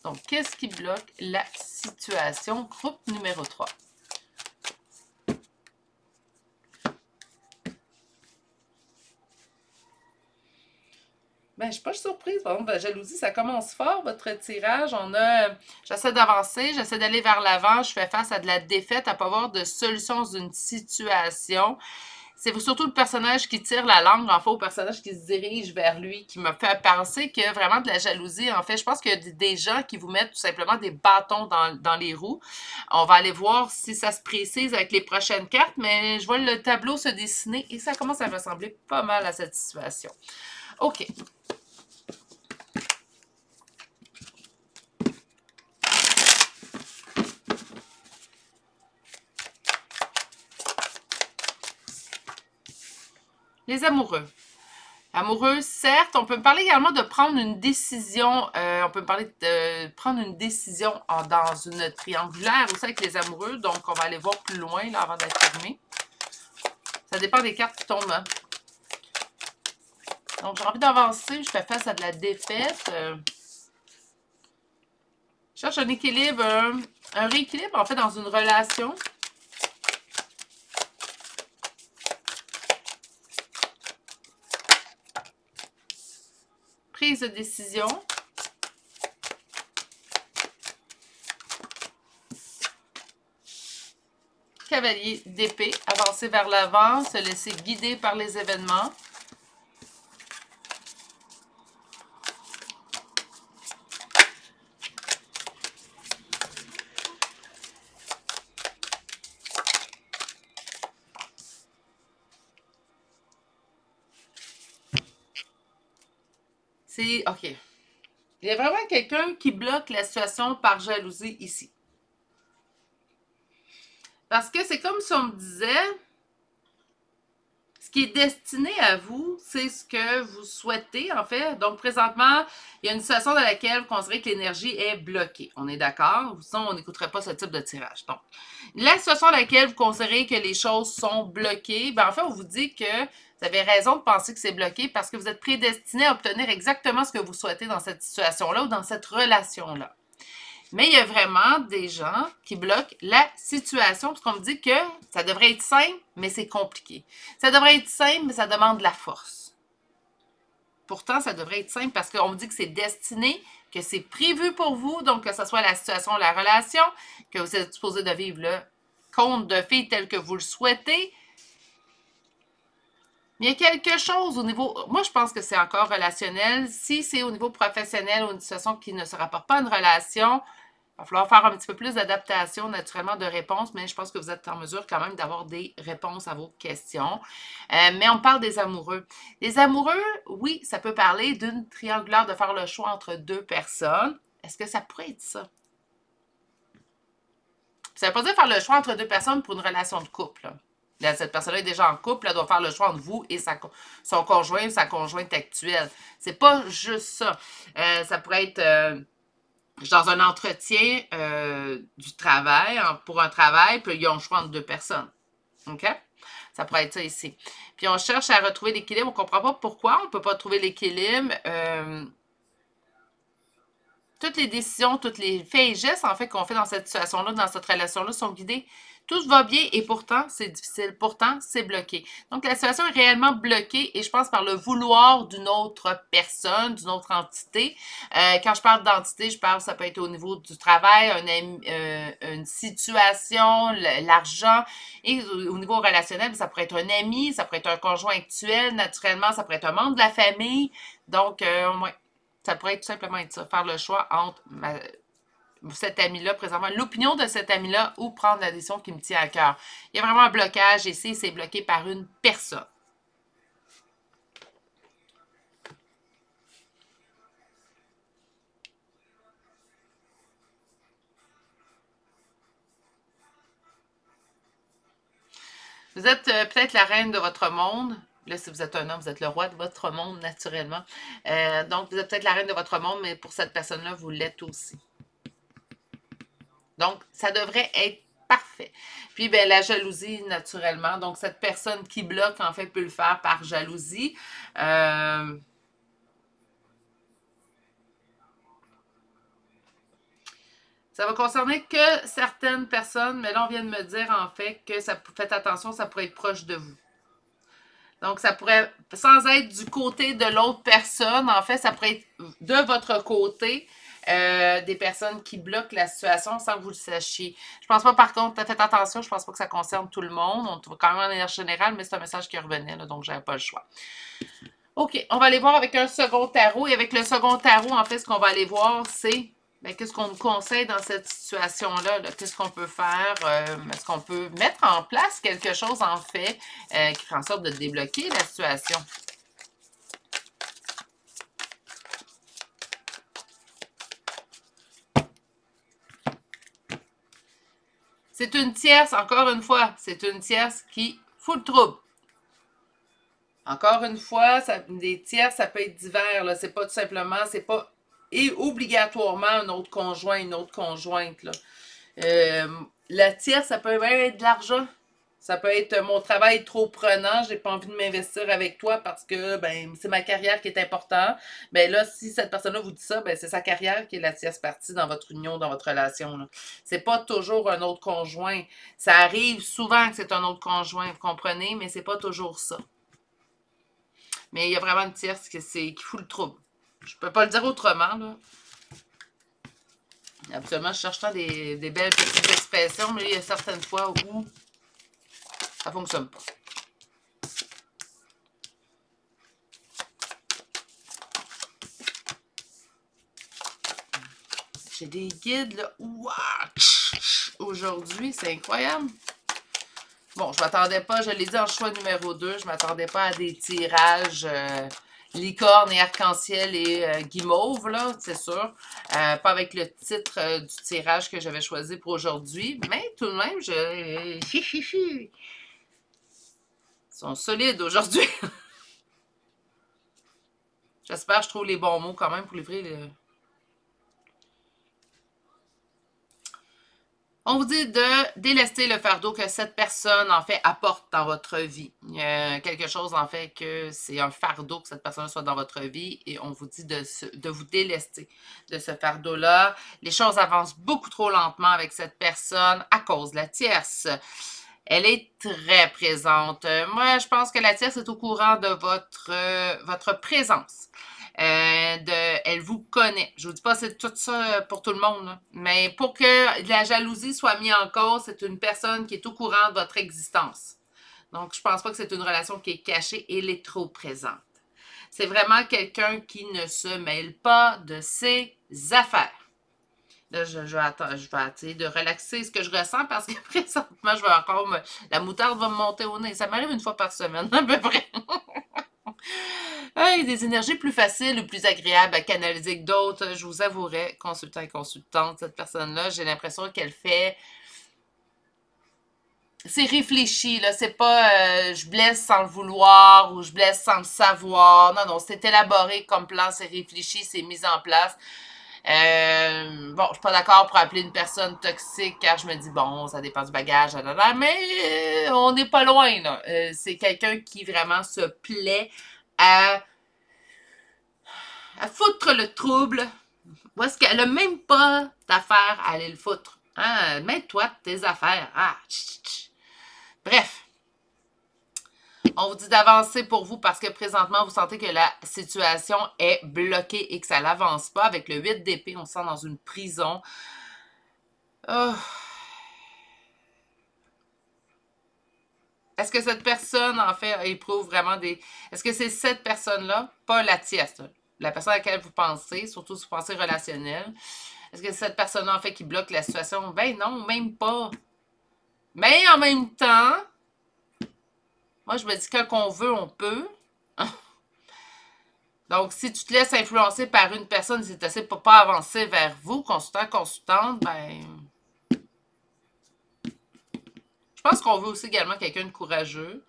Donc, qu'est-ce qui bloque la situation? Groupe numéro 3. Ben, je ne suis pas surprise. Par exemple, la jalousie, ça commence fort, votre tirage. J'essaie d'avancer, j'essaie d'aller vers l'avant. Je fais face à de la défaite, à ne pas avoir de solution d'une situation. C'est surtout le personnage qui tire la langue, en fait, au personnage qui se dirige vers lui, qui me fait penser que vraiment de la jalousie, en fait, je pense qu'il y a des gens qui vous mettent tout simplement des bâtons dans les roues. On va aller voir si ça se précise avec les prochaines cartes, mais je vois le tableau se dessiner et ça commence à ressembler pas mal à cette situation. OK. Les amoureux. Amoureux, certes, on peut me parler également de prendre une décision. On peut me parler de prendre une décision dans une triangulaire aussi avec les amoureux. Donc, on va aller voir plus loin là, avant d'affirmer. Ça dépend des cartes qui tombent. Hein. Donc, j'ai envie d'avancer. Je fais face à de la défaite. Je cherche un équilibre, un rééquilibre en fait dans une relation. Prise de décision. Cavalier d'épée. Avancer vers l'avant. Se laisser guider par les événements. c'est... OK. Il y a vraiment quelqu'un qui bloque la situation par jalousie ici. Parce que c'est comme si on me disait, ce qui est destiné à vous, c'est ce que vous souhaitez, en fait. Donc, présentement, il y a une situation dans laquelle vous considérez que l'énergie est bloquée. On est d'accord? Sinon, on n'écouterait pas ce type de tirage. Donc, la situation dans laquelle vous considérez que les choses sont bloquées, ben, en fait, on vous dit que vous avez raison de penser que c'est bloqué parce que vous êtes prédestiné à obtenir exactement ce que vous souhaitez dans cette situation-là ou dans cette relation-là. Mais il y a vraiment des gens qui bloquent la situation parce qu'on me dit que ça devrait être simple, mais c'est compliqué. Ça devrait être simple, mais ça demande de la force. Pourtant, ça devrait être simple parce qu'on me dit que c'est destiné, que c'est prévu pour vous, donc que ce soit la situation, la relation, que vous êtes supposé de vivre le conte de fées tel que vous le souhaitez. Mais il y a quelque chose au niveau... Moi, je pense que c'est encore relationnel. Si c'est au niveau professionnel ou une situation qui ne se rapporte pas à une relation, il va falloir faire un petit peu plus d'adaptation, naturellement, de réponses, mais je pense que vous êtes en mesure quand même d'avoir des réponses à vos questions. Mais on parle des amoureux. Les amoureux, oui, ça peut parler d'une triangulaire de faire le choix entre deux personnes. Est-ce que ça pourrait être ça? Ça ne veut pas dire faire le choix entre deux personnes pour une relation de couple, là. Là, cette personne-là est déjà en couple, elle doit faire le choix entre vous et son conjoint ou sa conjointe actuelle. C'est pas juste ça. Ça pourrait être dans un entretien du travail, pour un travail, puis ils ont le choix entre deux personnes. OK? Ça pourrait être ça ici. Puis on cherche à retrouver l'équilibre. On ne comprend pas pourquoi on ne peut pas trouver l'équilibre. Toutes les décisions, tous les faits et gestes, en fait, qu'on fait dans cette situation-là, dans cette relation-là, sont guidés. Tout va bien et pourtant, c'est difficile. Pourtant, c'est bloqué. Donc, la situation est réellement bloquée et je pense par le vouloir d'une autre personne, d'une autre entité. Quand je parle d'entité, je parle, ça peut être au niveau du travail, une situation, l'argent. Et au niveau relationnel, ça pourrait être un ami, ça pourrait être un conjoint actuel, naturellement, ça pourrait être un membre de la famille. Donc, ouais. Ça pourrait tout simplement être ça, faire le choix entre cet ami-là, présentement, l'opinion de cet ami-là ou prendre la décision qui me tient à cœur. Il y a vraiment un blocage ici, c'est bloqué par une personne. Vous êtes peut-être la reine de votre monde. Là, si vous êtes un homme, vous êtes le roi de votre monde, naturellement. Donc, vous êtes peut-être la reine de votre monde, mais pour cette personne-là, vous l'êtes aussi. Donc, ça devrait être parfait. Puis, ben, la jalousie, naturellement. Donc, cette personne qui bloque, en fait, peut le faire par jalousie. Ça va concerner que certaines personnes, mais là, on vient de me dire, en fait, que faites attention, ça pourrait être proche de vous. Donc, ça pourrait, sans être du côté de l'autre personne, en fait, ça pourrait être de votre côté, des personnes qui bloquent la situation sans que vous le sachiez. Je pense pas, par contre, faites attention, je pense pas que ça concerne tout le monde. On va quand même en énergie générale, mais c'est un message qui revenait, là, donc j'avais pas le choix. OK, on va aller voir avec un second tarot. Et avec le second tarot, en fait, ce qu'on va aller voir, c'est qu'est-ce qu'on nous conseille dans cette situation-là? Qu'est-ce qu'on peut faire? Est-ce qu'on peut mettre en place quelque chose, en fait, qui fait en sorte de débloquer la situation? C'est une tierce, encore une fois, c'est une tierce qui fout le trouble. Encore une fois, des tierces, ça peut être divers. C'est pas tout simplement, c'est pas et obligatoirement un autre conjoint, une autre conjointe. Là. La tierce, ça peut même être de l'argent. Ça peut être mon travail est trop prenant, j'ai pas envie de m'investir avec toi parce que ben c'est ma carrière qui est importante. Ben là, si cette personne-là vous dit ça, ben c'est sa carrière qui est la tierce partie dans votre union, dans votre relation. C'est pas toujours un autre conjoint. Ça arrive souvent que c'est un autre conjoint, vous comprenez, mais c'est pas toujours ça. Mais il y a vraiment une tierce qui fout le trouble. Je peux pas le dire autrement, là. Absolument, je cherche tant des belles petites expressions, mais il y a certaines fois où ça fonctionne pas. J'ai des guides, là. Aujourd'hui, c'est incroyable. Bon, je m'attendais pas, je l'ai dit en choix numéro 2, je m'attendais pas à des tirages licorne et arc-en-ciel et guimauve, là, c'est sûr. Pas avec le titre du tirage que j'avais choisi pour aujourd'hui, mais tout de même, ils sont solides aujourd'hui. J'espère que je trouve les bons mots quand même pour livrer le... On vous dit de délester le fardeau que cette personne, en fait, apporte dans votre vie. Il y a quelque chose, en fait, que c'est un fardeau que cette personne soit dans votre vie et on vous dit de vous délester de ce fardeau-là. Les choses avancent beaucoup trop lentement avec cette personne à cause de la tierce. Elle est très présente. Moi, je pense que la tierce est au courant de votre présence. Elle vous connaît. Je ne vous dis pas que c'est tout ça pour tout le monde, là. Mais pour que la jalousie soit mise en cause, c'est une personne qui est au courant de votre existence. Donc, je ne pense pas que c'est une relation qui est cachée, elle est trop présente. C'est vraiment quelqu'un qui ne se mêle pas de ses affaires. Là, je vais essayer de relaxer ce que je ressens parce que présentement, je vais encore la moutarde va me monter au nez. Ça m'arrive une fois par semaine, à peu près. Il y a des énergies plus faciles ou plus agréables à canaliser que d'autres. Je vous avouerai, consultant et consultante, cette personne-là, j'ai l'impression qu'elle fait... C'est réfléchi, là. C'est pas je blesse sans le vouloir ou je blesse sans le savoir. Non, non, c'est élaboré comme plan, c'est réfléchi, c'est mis en place. Bon, je suis pas d'accord pour appeler une personne toxique car je me dis, bon, ça dépend du bagage, mais on n'est pas loin, là. C'est quelqu'un qui vraiment se plaît à foutre le trouble. Où est-ce qu'elle n'a même pas d'affaires à aller le foutre? Hein? Mets-toi de tes affaires. Ah, bref. On vous dit d'avancer pour vous parce que présentement, vous sentez que la situation est bloquée et que ça n'avance pas. Avec le 8 d'épée, on se sent dans une prison. Oh. Est-ce que cette personne, en fait, éprouve vraiment des... Est-ce que c'est cette personne-là, pas la tierce, là, la personne à laquelle vous pensez, surtout si vous pensez relationnel, est-ce que c'est cette personne-là, en fait, qui bloque la situation? Ben non, même pas. Mais en même temps... Moi, je me dis que quand on veut, on peut. Donc, si tu te laisses influencer par une personne, c'est assez pour pas avancer vers vous, consultant, consultante, ben... Je pense qu'on veut aussi également quelqu'un de courageux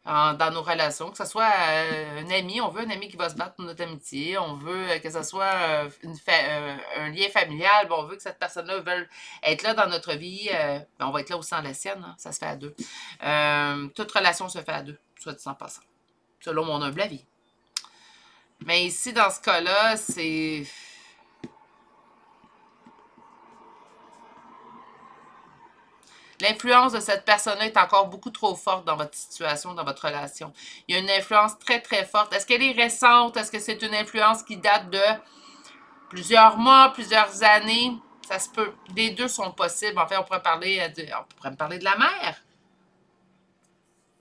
dans nos relations, que ce soit un ami, on veut un ami qui va se battre pour notre amitié, on veut que ce soit un lien familial, bon, on veut que cette personne-là veuille être là dans notre vie, ben on va être là aussi dans la sienne, hein, ça se fait à deux. Toute relation se fait à deux, soit dit en passant, selon mon humble avis. Mais ici, dans ce cas-là, c'est... L'influence de cette personne-là est encore beaucoup trop forte dans votre situation, dans votre relation. Il y a une influence très, très forte. Est-ce qu'elle est récente? Est-ce que c'est une influence qui date de plusieurs mois, plusieurs années? Ça se peut. Les deux sont possibles. En fait, on pourrait me parler de la mère.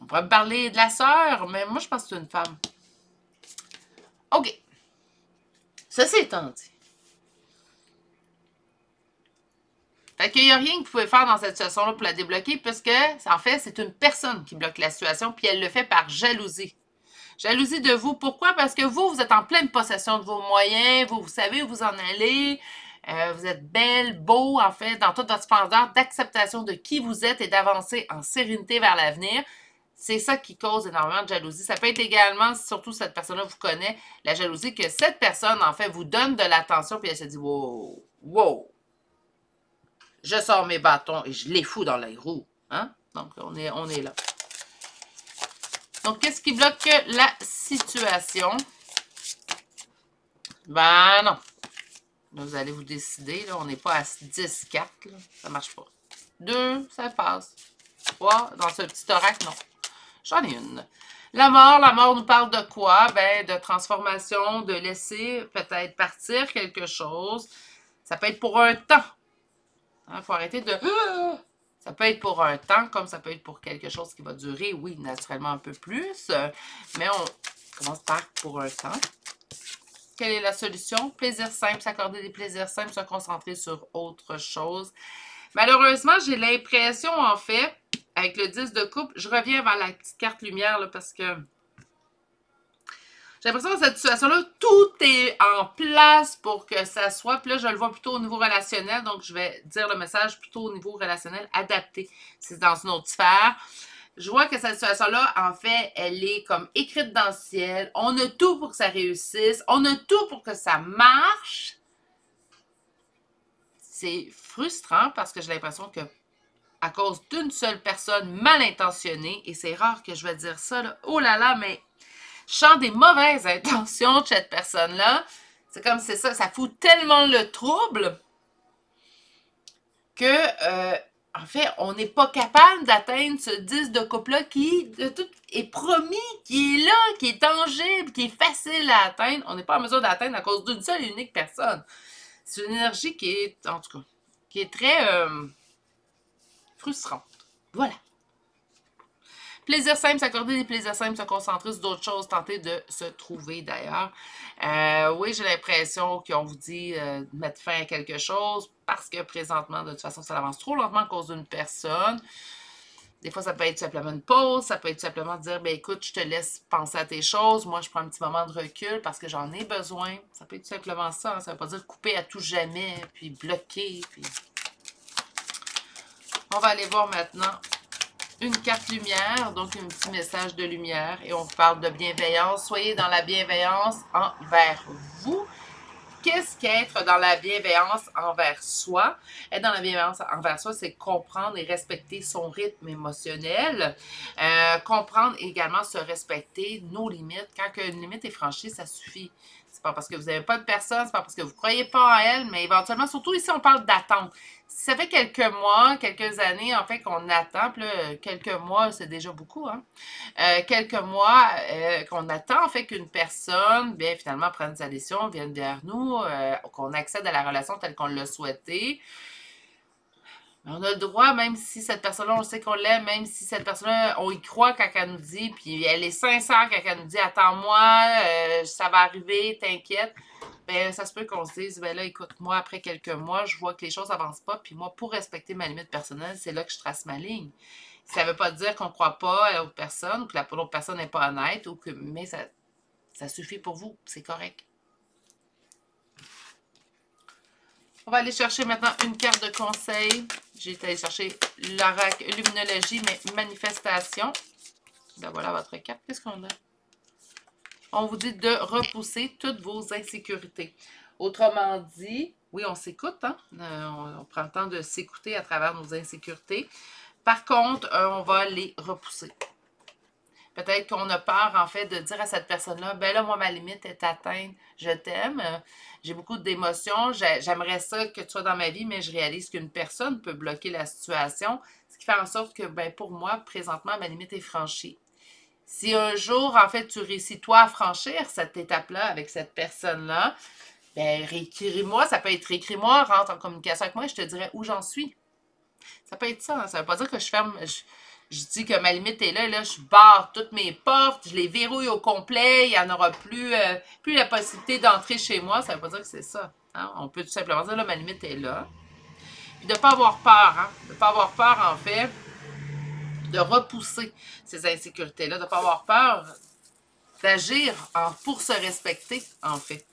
On pourrait me parler de la sœur, mais moi, je pense que c'est une femme. OK. Ceci étant dit. Fait qu'il n'y a rien que vous pouvez faire dans cette situation-là pour la débloquer, puisque, en fait, c'est une personne qui bloque la situation, puis elle le fait par jalousie. Jalousie de vous. Pourquoi? Parce que vous êtes en pleine possession de vos moyens, vous savez où vous en allez, vous êtes belle, beau, en fait, dans toute votre splendeur d'acceptation de qui vous êtes et d'avancer en sérénité vers l'avenir. C'est ça qui cause énormément de jalousie. Ça peut être également, surtout si cette personne-là vous connaît, la jalousie que cette personne, en fait, vous donne de l'attention, puis elle se dit « Wow, wow! » Je sors mes bâtons et je les fous dans les roues. Hein? Donc, on est là. Donc, qu'est-ce qui bloque la situation? Ben non. Là, vous allez vous décider. Là, on n'est pas à 10-4. Ça ne marche pas. 2, ça passe. 3, dans ce petit oracle, non. J'en ai une. La mort nous parle de quoi? Ben, de transformation, de laisser peut-être partir quelque chose. Ça peut être pour un temps. Il faut arrêter de... Ça peut être pour un temps, comme ça peut être pour quelque chose qui va durer, oui, naturellement un peu plus. Mais on commence par pour un temps. Quelle est la solution? Plaisir simple, s'accorder des plaisirs simples, se concentrer sur autre chose. Malheureusement, j'ai l'impression, en fait, avec le 10 de coupe, je reviens vers la petite carte lumière, là, parce que J'ai l'impression que cette situation-là, tout est en place pour que ça soit. Puis là, je le vois plutôt au niveau relationnel, donc je vais dire le message plutôt au niveau relationnel adapté. C'est dans une autre sphère. Je vois que cette situation-là, en fait, elle est comme écrite dans le ciel. On a tout pour que ça réussisse. On a tout pour que ça marche. C'est frustrant parce que j'ai l'impression que à cause d'une seule personne mal intentionnée, et c'est rare que je vais dire ça, là, oh là là, mais je sens des mauvaises intentions de cette personne-là. C'est comme c'est ça, ça fout tellement le trouble que, en fait, on n'est pas capable d'atteindre ce 10 de couple-là qui de tout est promis, qui est là, qui est tangible, qui est facile à atteindre. On n'est pas en mesure d'atteindre à cause d'une seule et unique personne. C'est une énergie qui est, en tout cas, qui est très frustrante. Voilà. Plaisir simple, s'accorder des plaisirs simples, se concentrer sur d'autres choses, tenter de se trouver d'ailleurs. Oui, j'ai l'impression qu'on vous dit de mettre fin à quelque chose parce que présentement, de toute façon, ça avance trop lentement à cause d'une personne. Des fois, ça peut être simplement une pause, ça peut être simplement dire, ben écoute, je te laisse penser à tes choses, moi je prends un petit moment de recul parce que j'en ai besoin. Ça peut être simplement ça, hein. Ça ne veut pas dire couper à tout jamais, puis bloquer, puis... On va aller voir maintenant une carte lumière, donc un petit message de lumière, et on parle de bienveillance. Soyez dans la bienveillance envers vous. Qu'est-ce qu'être dans la bienveillance envers soi? Être dans la bienveillance envers soi, c'est comprendre et respecter son rythme émotionnel. Comprendre et également se respecter nos limites. Quand une limite est franchie, ça suffit. C'est pas parce que vous n'avez pas de personne, c'est pas parce que vous ne croyez pas en elle, mais éventuellement, surtout ici, on parle d'attente. Si ça fait quelques mois, quelques années, en fait, qu'on attend, puis là, quelques mois, c'est déjà beaucoup, hein? Quelques mois qu'on attend, en fait, qu'une personne, bien, finalement, prenne sa décision, vienne vers nous, qu'on accède à la relation telle qu'on l'a souhaité. On a le droit, même si cette personne-là, on sait qu'on l'aime, même si cette personne-là, on y croit quand elle nous dit, puis elle est sincère quand elle nous dit « Attends-moi, ça va arriver, t'inquiète », ben ça se peut qu'on se dise « Ben là, écoute, moi, après quelques mois, je vois que les choses n'avancent pas, puis moi, pour respecter ma limite personnelle, c'est là que je trace ma ligne. » Ça ne veut pas dire qu'on ne croit pas à l'autre personne, ou que l'autre personne n'est pas honnête, ou que, mais ça suffit pour vous, c'est correct. On va aller chercher maintenant une carte de conseil. J'ai été aller chercher l'oracle luminologie, mais manifestation. Ben voilà votre carte. Qu'est-ce qu'on a? On vous dit de repousser toutes vos insécurités. Autrement dit, oui, on s'écoute, hein? On prend le temps de s'écouter à travers nos insécurités. Par contre, on va les repousser. Peut-être qu'on a peur, en fait, de dire à cette personne-là, ben là, moi, ma limite est atteinte, je t'aime, j'ai beaucoup d'émotions, j'aimerais ça que tu sois dans ma vie, mais je réalise qu'une personne peut bloquer la situation, ce qui fait en sorte que, ben, pour moi, présentement, ma limite est franchie. Si un jour, en fait, tu réussis, toi, à franchir cette étape-là avec cette personne-là, ben, réécris-moi, ça peut être réécris-moi, rentre en communication avec moi, et je te dirai où j'en suis. Ça peut être ça, hein? Ça ne veut pas dire que je ferme... Je dis que ma limite est là, je barre toutes mes portes, je les verrouille au complet, il n'y en aura plus la possibilité d'entrer chez moi. Ça ne veut pas dire que c'est ça. Hein? On peut tout simplement dire, là, ma limite est là. Puis de ne pas avoir peur, hein? De ne pas avoir peur, en fait, de repousser ces insécurités-là, de ne pas avoir peur d'agir pour se respecter, en fait.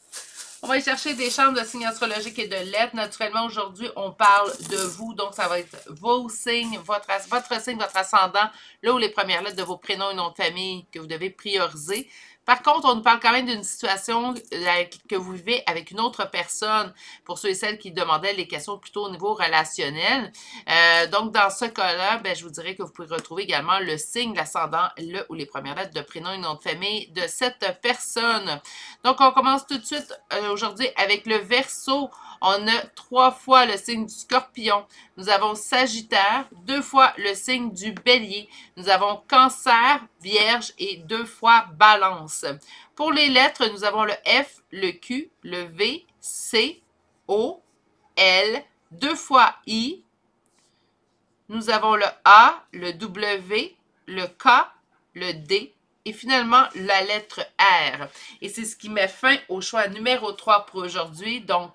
On va aller chercher des chambres de signes astrologiques et de lettres. Naturellement, aujourd'hui, on parle de vous. Donc, ça va être vos signes, votre signe, votre ascendant, là où les premières lettres de vos prénoms et noms de famille que vous devez prioriser. Par contre, on nous parle quand même d'une situation que vous vivez avec une autre personne, pour ceux et celles qui demandaient les questions plutôt au niveau relationnel. Donc, dans ce cas-là, ben, je vous dirais que vous pouvez retrouver également le signe, l'ascendant, là où les premières lettres de prénom et nom de famille de cette personne. Donc, on commence tout de suite aujourd'hui avec le Verseau. On a 3 fois le signe du Scorpion. Nous avons Sagittaire, 2 fois le signe du Bélier. Nous avons Cancer, Vierge et 2 fois Balance. Pour les lettres, nous avons le F, le Q, le V, C, O, L, 2 fois I. Nous avons le A, le W, le K, le D. Et finalement, la lettre R. Et c'est ce qui met fin au choix numéro 3 pour aujourd'hui. Donc,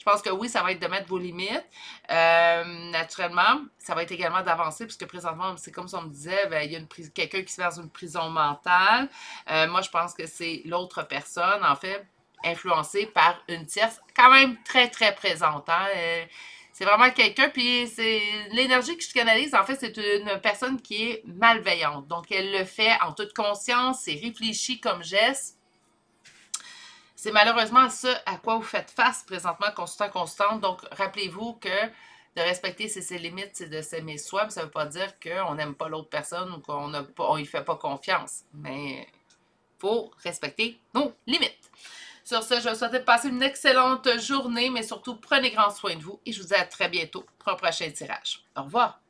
Je pense que oui, ça va être de mettre vos limites. Naturellement, ça va être également d'avancer, puisque présentement, c'est comme si on me disait, ben, il y a quelqu'un qui se fait dans une prison mentale. Moi, je pense que c'est l'autre personne, en fait, influencée par une tierce, quand même très, très présente. Hein? C'est vraiment quelqu'un, puis c'est l'énergie que je canalise, en fait, c'est une personne qui est malveillante. Donc, elle le fait en toute conscience, c'est réfléchi comme geste. C'est malheureusement ça à quoi vous faites face présentement, constante. Donc, rappelez-vous que de respecter ses limites, c'est de s'aimer soi, mais ça ne veut pas dire qu'on n'aime pas l'autre personne ou qu'on ne lui fait pas confiance. Mais il faut respecter nos limites. Sur ce, je vous souhaite de passer une excellente journée, mais surtout, prenez grand soin de vous et je vous dis à très bientôt pour un prochain tirage. Au revoir!